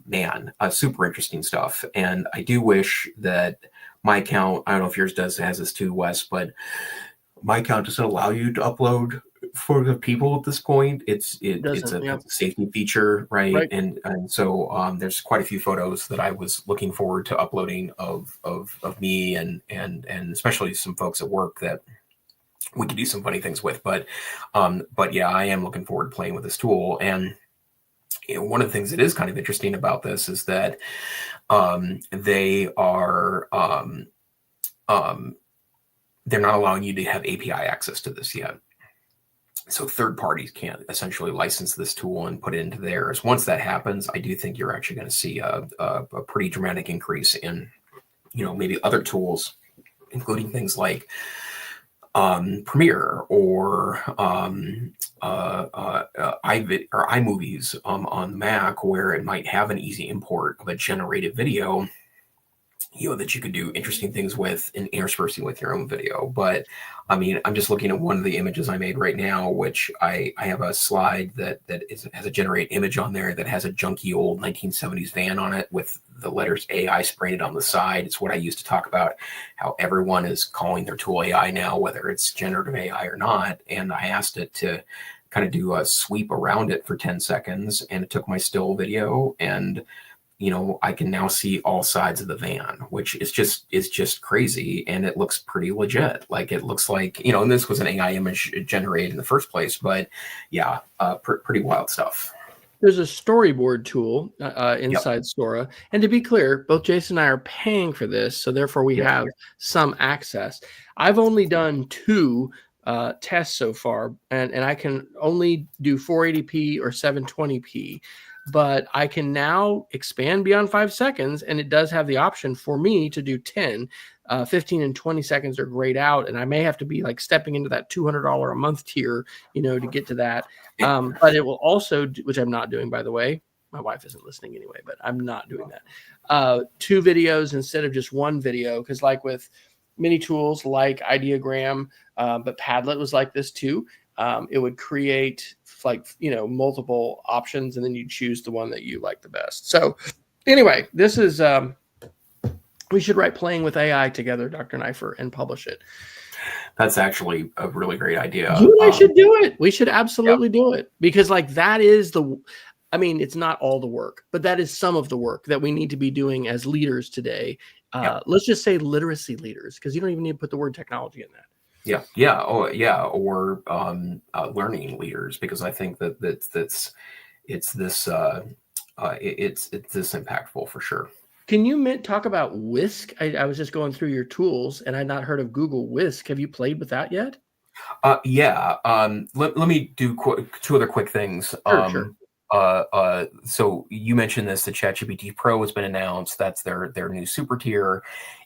man, super interesting stuff. And I do wish that my account, I don't know if yours has this too, Wes, but my account doesn't allow you to upload for the people at this point. It's a safety feature, right? And so there's quite a few photos that I was looking forward to uploading of me and especially some folks at work that we could do some funny things with. But yeah, I am looking forward to playing with this tool. And one of the things that is kind of interesting about this is that they are they're not allowing you to have API access to this yet. So third parties can't essentially license this tool and put it into theirs. Once that happens, I do think you're actually going to see a pretty dramatic increase in, maybe other tools, including things like Premiere or iMovies on Mac, where it might have an easy import of a generated video, that you could do interesting things with and interspersing with your own video. But I mean, I'm just looking at one of the images I made right now, which I have a slide that has a generate image on there that has a junky old 1970s van on it with the letters AI sprayed on the side. It's what I used to talk about, how everyone is calling their tool AI now, whether it's generative AI or not. And I asked it to kind of do a sweep around it for 10 seconds, and it took my still video, and I can now see all sides of the van, which is just crazy, and it looks pretty legit. Like, it looks like, and this was an AI image generated in the first place, but yeah, pretty wild stuff. There's a storyboard tool inside Yep. Sora. And to be clear, both Jason and I are paying for this, so therefore we Yep. have some access. I've only done 2 tests so far, and I can only do 480p or 720p. But I can now expand beyond 5 seconds, and it does have the option for me to do 10. 15 and 20 seconds are grayed out, and I may have to be like stepping into that $200 a month tier, to get to that. But it will also, which I'm not doing, by the way. My wife isn't listening anyway, but I'm not doing that. 2 videos instead of just 1 video, because like with many tools like Ideogram, but Padlet was like this too. It would create multiple options, and then you choose the one that you like the best. So anyway, this is we should write Playing with AI together, Dr. Neiffer, and publish it. That's actually a really great idea. You and I should do it. We should absolutely do it, because that is it's not all the work, but that is some of the work that we need to be doing as leaders today. Let's just say literacy leaders, because you don't even need to put the word technology in that. Yeah. Oh, yeah. Or learning leaders, because I think that it's this impactful for sure. Can you talk about Whisk? I was just going through your tools, and I'd not heard of Google Whisk. Have you played with that yet? Yeah. Let me do 2 other quick things. Sure. So you mentioned this, the ChatGPT Pro has been announced. That's their new super tier.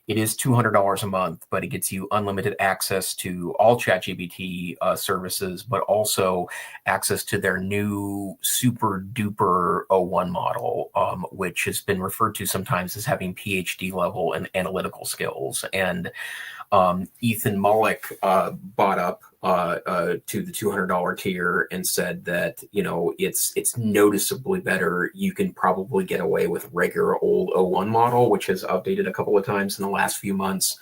It is $200 a month, but it gets you unlimited access to all ChatGPT services, but also access to their new super duper O1 model, which has been referred to sometimes as having PhD level and analytical skills. And Ethan Mollick bought up to the $200 tier and said that it's noticeably better. You can probably get away with regular old O1 model, which has updated a couple of times in the last few months,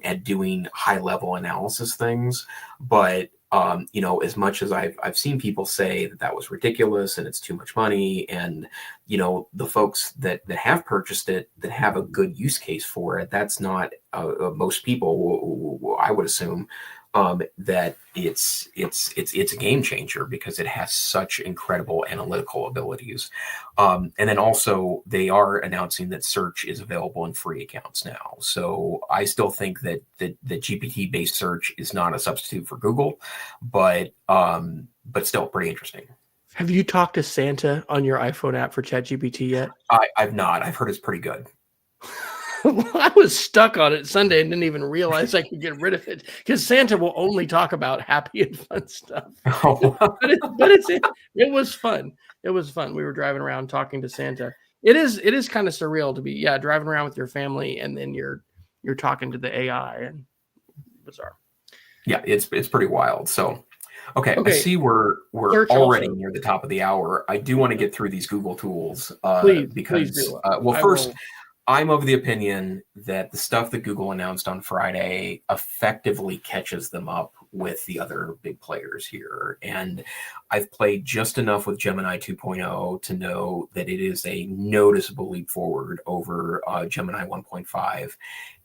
at doing high level analysis things. But as much as I've seen people say that was ridiculous and it's too much money, and the folks that have purchased it, that have a good use case for it, that's not most people. I would assume that it's a game changer, because it has such incredible analytical abilities. And then also they are announcing that search is available in free accounts now. So I still think that the GPT based search is not a substitute for Google, but still pretty interesting. Have you talked to Santa on your iPhone app for ChatGPT yet? I've not. I've heard it's pretty good. Well, I was stuck on it Sunday and didn't even realize I could get rid of it, because Santa will only talk about happy and fun stuff. Oh. It was fun. It was fun. We were driving around talking to Santa. It is kind of surreal to be driving around with your family, and then you're talking to the AI, and bizarre. Yeah, it's pretty wild. So okay. I see we're already near the top of the hour. I do want to get through these Google tools because do. First, I'm of the opinion that the stuff that Google announced on Friday effectively catches them up with the other big players here. And I've played just enough with Gemini 2.0 to know that it is a noticeable leap forward over Gemini 1.5.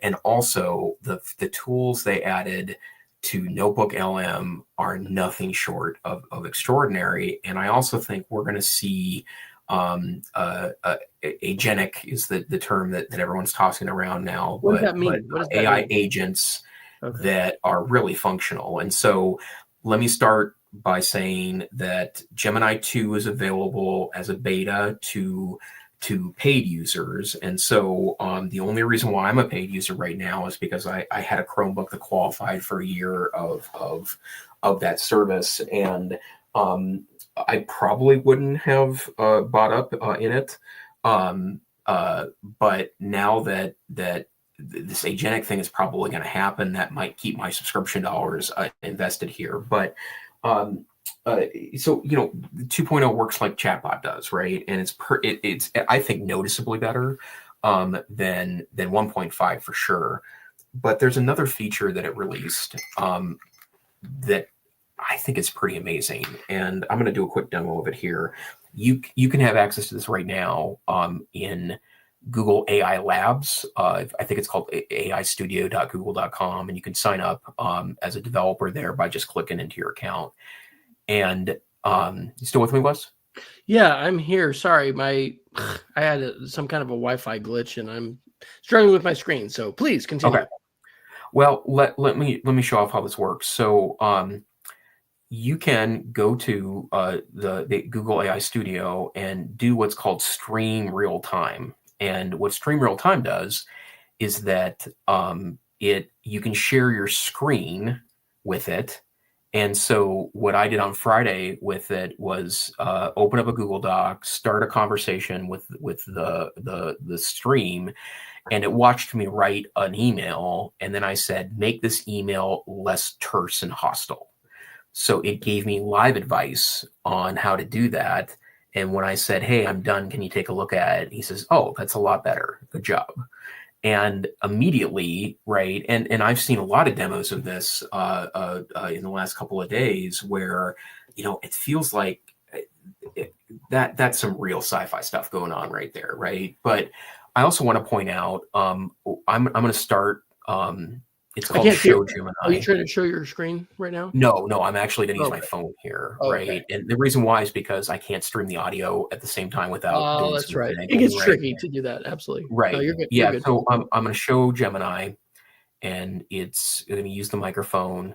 And also the tools they added to Notebook LM are nothing short of extraordinary. And I also think we're going to see agentic is the term that everyone's tossing around now. What does that mean? What does that AI mean? Agents that are really functional. And so let me start by saying that Gemini 2 is available as a beta to paid users. And so the only reason why I'm a paid user right now is because I had a Chromebook that qualified for a year of that service. And I probably wouldn't have bought up in it. But now that this agentic thing is probably going to happen, that might keep my subscription dollars invested here. But so 2.0 works like chatbot does, right? And it's I think noticeably better. than 1.5 for sure. But there's another feature that it released that I think is pretty amazing, and I'm going to do a quick demo of it here. You can have access to this right now in Google AI Labs. I think it's called aistudio.google.com, and you can sign up as a developer there by just clicking into your account. And you still with me, Wes? Yeah, I'm here. Sorry, I had some kind of a Wi-Fi glitch, and I'm struggling with my screen. So please continue. Okay. Well, let me show off how this works. So you can go to the Google AI Studio and do what's called Stream Real Time. And what Stream Real Time does is that you can share your screen with it. And so what I did on Friday with it was open up a Google Doc, start a conversation with the stream, and it watched me write an email. And then I said, make this email less terse and hostile. So it gave me live advice on how to do that. And when I said, hey, I'm done, can you take a look at it? He says, oh, that's a lot better. Good job. And immediately, right, and I've seen a lot of demos of this in the last couple of days where, it feels like that's some real sci-fi stuff going on right there, right? But I also want to point out, I'm going to start. It's called Show Gemini. Are you trying to show your screen right now? No, I'm actually going to use my phone here, right? Okay. And the reason why is because I can't stream the audio at the same time without doing that's right. It gets tricky to do that. Absolutely. Right. No, you're good. Yeah. You're good. So I'm going to show Gemini, and it's going to use the microphone,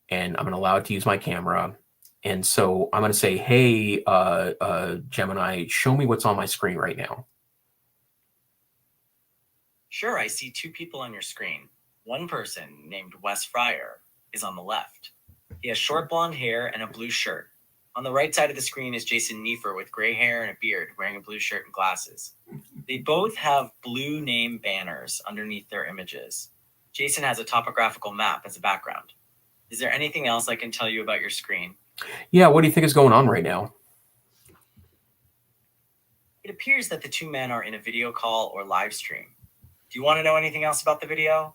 and I'm going to allow it to use my camera. And so I'm going to say, hey, Gemini, show me what's on my screen right now. Sure, I see two people on your screen. One person, named Wesley Fryer, is on the left. He has short blonde hair and a blue shirt. On the right side of the screen is Jason Neiffer with gray hair and a beard, wearing a blue shirt and glasses. They both have blue name banners underneath their images. Jason has a topographical map as a background. Is there anything else I can tell you about your screen? Yeah, what do you think is going on right now? It appears that the two men are in a video call or live stream. Do you want to know anything else about the video?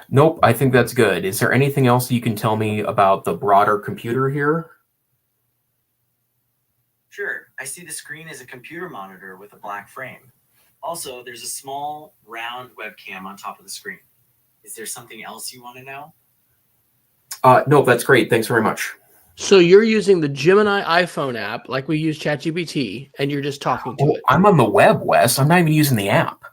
Nope, I think that's good. Is there anything else you can tell me about the broader computer here? Sure. I see the screen is a computer monitor with a black frame. Also, there's a small, round webcam on top of the screen. Is there something else you want to know? No, that's great. Thanks very much. So you're using the Gemini iPhone app like we use ChatGPT, and you're just talking to it. I'm on the web, Wes. I'm not even using the app.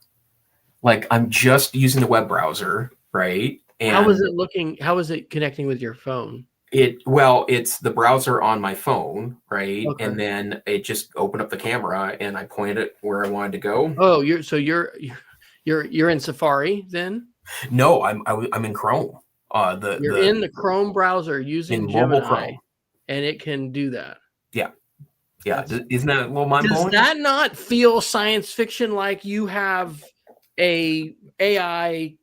Like, I'm just using the web browser, right? And how is it looking? How is it connecting with your phone? It's the browser on my phone, right? Okay. And then it just opened up the camera, and I pointed it where I wanted to go. Oh, you're in Safari then? No, I'm in Chrome. You're in the Chrome browser using Gemini, Chrome, and it can do that. Yeah. Isn't that a little mind-blowing? Does that not feel science fiction? Like you have a AI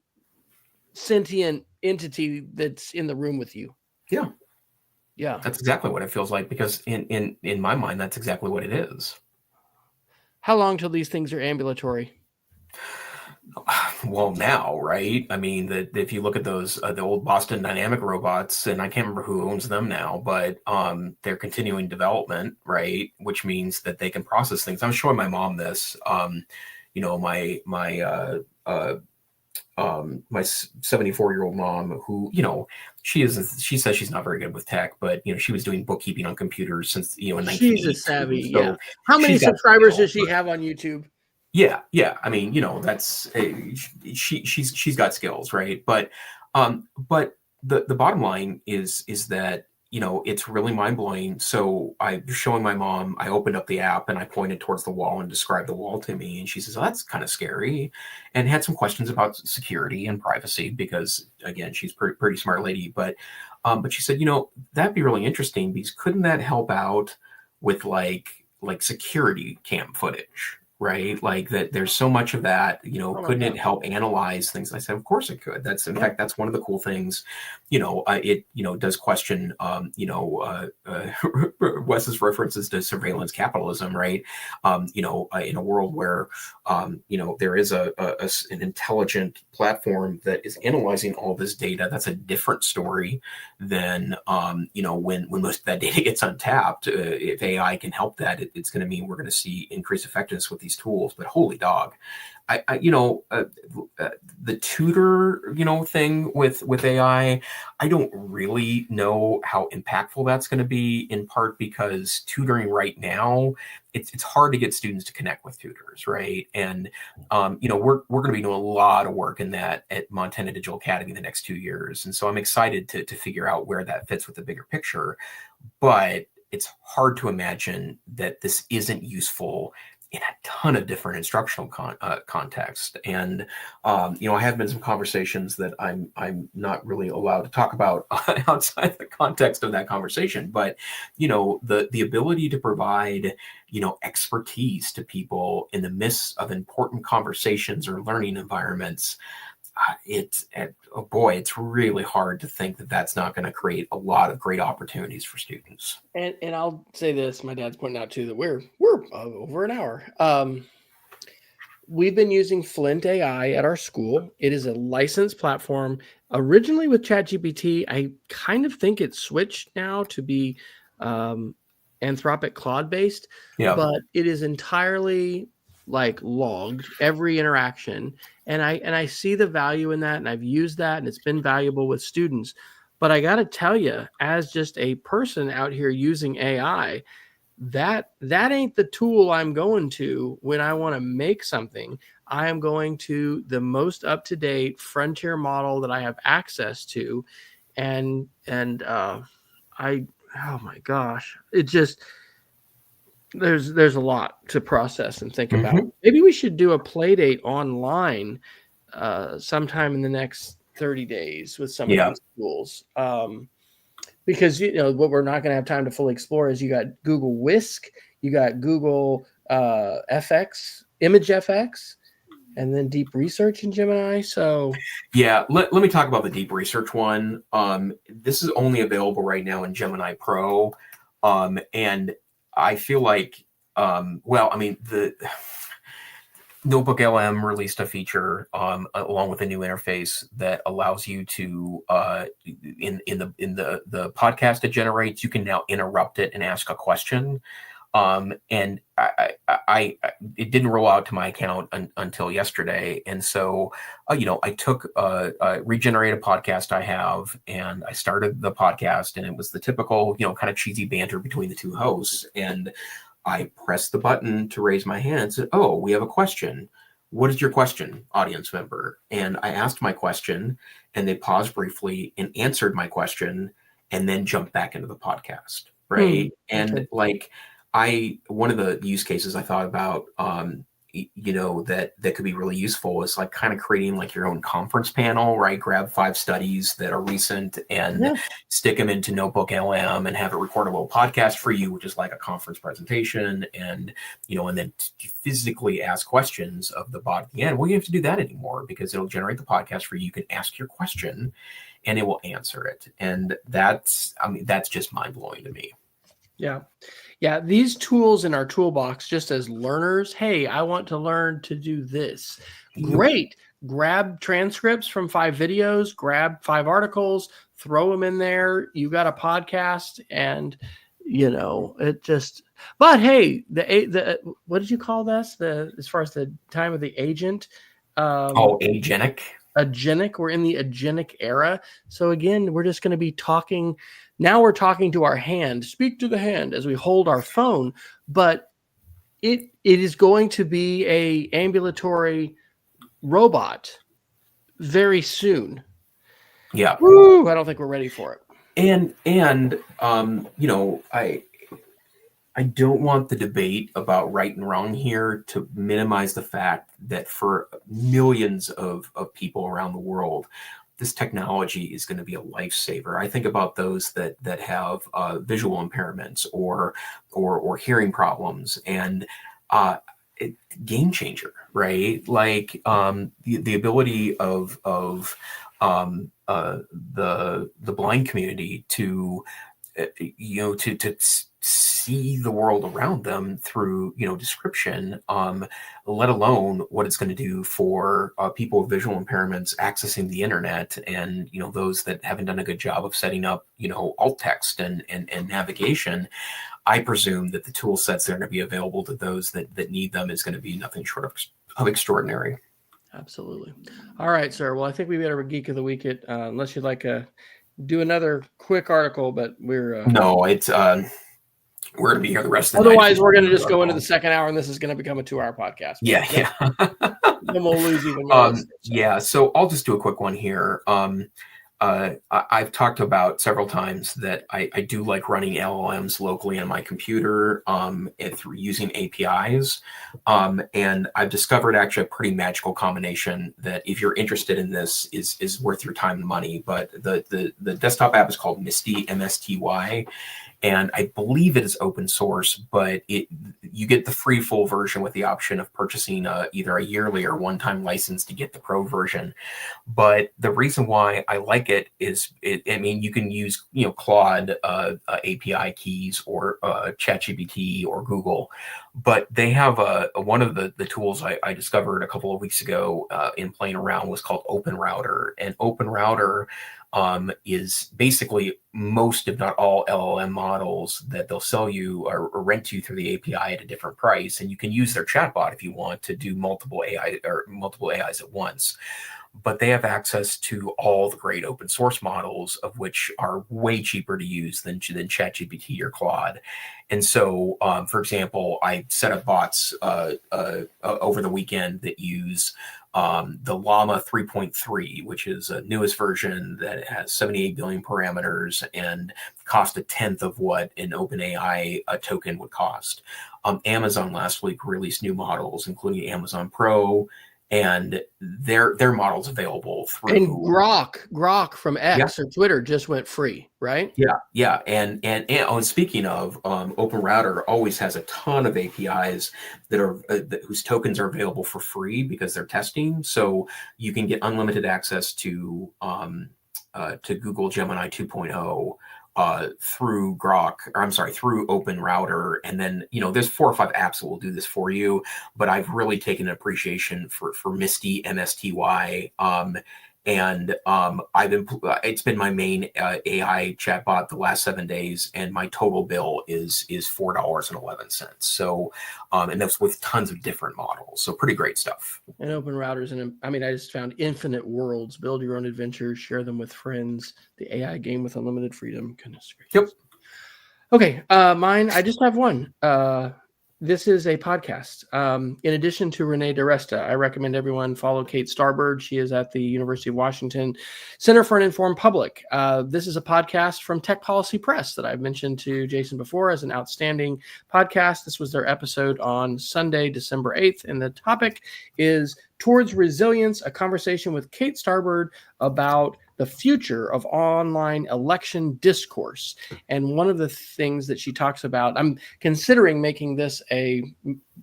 sentient entity that's in the room with you? Yeah. That's exactly what it feels like, because in my mind, that's exactly what it is. How long till these things are ambulatory? Well, now, right? I mean, if you look at those the old Boston Dynamic robots, and I can't remember who owns them now, but they're continuing development, right? Which means that they can process things. I was showing my mom this. My 74-year-old mom, who, she says she's not very good with tech, but she was doing bookkeeping on computers since in 1980. She's a savvy. So yeah. How many subscribers does she have on YouTube? Yeah. I mean, that's she's got skills, right? But the bottom line is that it's really mind blowing. So I'm showing my mom. I opened up the app and I pointed towards the wall and described the wall to me, and she says, "Oh, that's kind of scary," and had some questions about security and privacy, because again, she's pretty smart lady. But she said, that'd be really interesting, because couldn't that help out with like security cam footage? right? Like that there's so much of that, Oh my couldn't it God. help analyze things? I said, of course it could. That's in Yeah. fact, that's one of the cool things. It, does question, Wes's references to surveillance capitalism, right? In a world where, there is an intelligent platform that is analyzing all this data, that's a different story than, when most of that data gets untapped. If AI can help that, it's going to mean we're going to see increased effectiveness with these tools. But holy dog, the tutor, thing with AI, I don't really know how impactful that's going to be. In part because tutoring right now, it's hard to get students to connect with tutors, right? And we're going to be doing a lot of work in that at Montana Digital Academy in the next 2 years, and so I'm excited to figure out where that fits with the bigger picture. But it's hard to imagine that this isn't useful in a ton of different instructional context. And I have been some conversations that I'm not really allowed to talk about outside the context of that conversation. But the ability to provide expertise to people in the midst of important conversations or learning environments, it's really hard to think that that's not going to create a lot of great opportunities for students. And I'll say this: my dad's pointing out too that we're over an hour. We've been using Flint AI at our school. It is a licensed platform, originally with ChatGPT. I kind of think it's switched now to be Anthropic Claude based, Yeah. but it is entirely like logged every interaction, and I see the value in that, and I've used that, and it's been valuable with students. But I got to tell you, as just a person out here using AI, that ain't the tool I'm going to when I want to make something. I am going to the most up-to-date frontier model that I have access to, and I oh my gosh, it just there's a lot to process and think about. Mm-hmm. Maybe we should do a play date online sometime in the next 30 days with some of Yeah. these tools. Because what we're not going to have time to fully explore is you got Google Whisk, you got Google FX, Image FX, and then deep research in Gemini. So Yeah, let me talk about the deep research one. This is only available right now in Gemini Pro. And I feel like, the Notebook LM released a feature along with a new interface that allows you to in the podcast it generates, you can now interrupt it and ask a question. And I it didn't roll out to my account until yesterday, and so I took a regenerated podcast I have, and I started the podcast, and it was the typical kind of cheesy banter between the two hosts, and I pressed the button to raise my hand and said, "Oh, we have a question. What is your question, audience member?" And I asked my question, and they paused briefly and answered my question, and then jumped back into the podcast. Right. And like, one of the use cases I thought about, that could be really useful is like kind of creating like your own conference panel, right? Grab 5 studies that are recent and stick them into Notebook LM and have it record a little podcast for you, which is like a conference presentation, and and then physically ask questions of the bot at the end. Well, you don't have to do that anymore because it'll generate the podcast for you. You can ask your question and it will answer it. And that's just mind blowing to me. Yeah. Yeah. These tools in our toolbox, just as learners, hey, I want to learn to do this. Great. Grab transcripts from 5 videos, grab 5 articles, throw them in there. You got a podcast, and it just, but hey, the what did you call this? As far as the time of the agent? Agenic. Agenic. We're in the agenic era. So again, we're just going to be talking. Now we're talking to our hand. Speak to the hand as we hold our phone. But it is going to be a ambulatory robot very soon. Yeah. Woo, I don't think we're ready for it. And I don't want the debate about right and wrong here to minimize the fact that for millions of people around the world, this technology is going to be a lifesaver. I think about those that have visual impairments or hearing problems, and game changer, right? Like the ability of the blind community to to see the world around them through description, let alone what it's going to do for people with visual impairments accessing the internet, and those that haven't done a good job of setting up alt text and navigation. I presume that the tool sets that are going to be available to those that need them is going to be nothing short of extraordinary. Absolutely. All right, sir. Well, I think we better geek of the week it, unless you'd like to do another quick article, but we're no, it's we're going to be here the rest of the otherwise night. we're going to just go into the second hour, and this is going to become a 2-hour podcast. Yeah. Then we'll lose even more. Yeah, so I'll just do a quick one here. I've talked about several times that I do like running LLMs locally on my computer and through using APIs. And I've discovered actually a pretty magical combination that, if you're interested in this, is worth your time and money. But the desktop app is called Misty, MSTY. And I believe it is open source, but you get the free full version with the option of purchasing either a yearly or one-time license to get the pro version. But the reason why I like it is, you can use Claude API keys or ChatGPT or Google, but they have one of the tools I discovered a couple of weeks ago in playing around was called Open Router, and Open Router is basically most, if not all, LLM models that they'll sell you or rent to you through the API at a different price. And you can use their chatbot if you want to do multiple AIs at once. But they have access to all the great open source models, of which are way cheaper to use than ChatGPT or Claude. And so, for example, I set up bots over the weekend that use the Llama 3.3, which is a newest version that has 78 billion parameters and cost a tenth of what an OpenAI token would cost. Amazon last week released new models, including Amazon Pro, and their models available through. And Grok from X or Twitter just went free, right? Yeah. And speaking of, Open Router always has a ton of APIs that are whose tokens are available for free because they're testing. So you can get unlimited access to Google Gemini 2.0 through through Open Router. And then, there's 4 or 5 apps that will do this for you, but I've really taken an appreciation for Misty, MSTY. It's been my main AI chatbot the last 7 days, and my total bill is $4.11. So, and that's with tons of different models. So pretty great stuff. And Open Routers, and I just found infinite worlds. Build your own adventures, share them with friends. The AI game with unlimited freedom. Goodness gracious. Yep. Okay, mine. I just have one. This is a podcast. In addition to Renee DiResta, I recommend everyone follow Kate Starbird. She is at the University of Washington Center for an Informed Public. This is a podcast from Tech Policy Press that I've mentioned to Jason before as an outstanding podcast. This was their episode on Sunday, December 8th, and the topic is Towards Resilience, a conversation with Kate Starbird about the future of online election discourse. And one of the things that she talks about, I'm considering making this a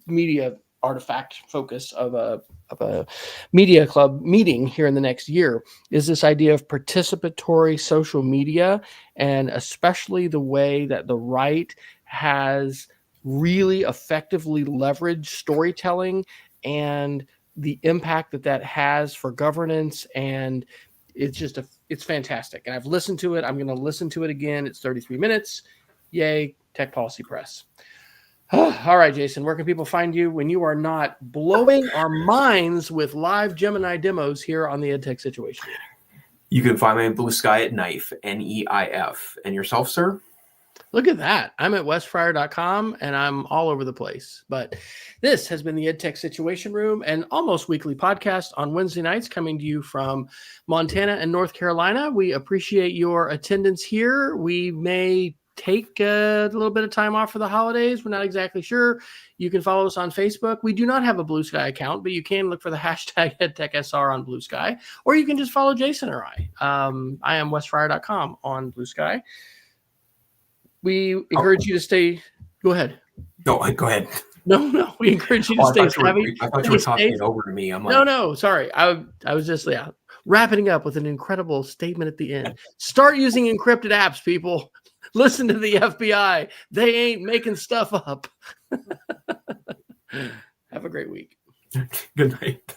media artifact focus of a media club meeting here in the next year, is this idea of participatory social media, and especially the way that the right has really effectively leveraged storytelling and the impact that has for governance. And it's just it's fantastic. And I've listened to it. I'm going to listen to it again. It's 33 minutes. Yay, Tech Policy Press. All right, Jason, where can people find you when you are not blowing our minds with live Gemini demos here on the EdTech Situation? You can find me in Blue Sky at Neiffer, Neif. And yourself, sir? Look at that. I'm at wesfryer.com, and I'm all over the place. But this has been the EdTech Situation Room, an almost weekly podcast on Wednesday nights coming to you from Montana and North Carolina. We appreciate your attendance here. We may take a little bit of time off for the holidays. We're not exactly sure. You can follow us on Facebook. We do not have a Blue Sky account, but you can look for the hashtag EdTechSR on Blue Sky, or you can just follow Jason or I. I am wesfryer.com on Blue Sky. We encourage you to stay. Go ahead. No, go ahead. No. We encourage you to Oh, stay savvy. I thought you were Stay talking safe. it over to me. I'm like, No. Sorry. I was just wrapping up with an incredible statement at the end. Start using encrypted apps, people. Listen to the FBI. They ain't making stuff up. Have a great week. good night.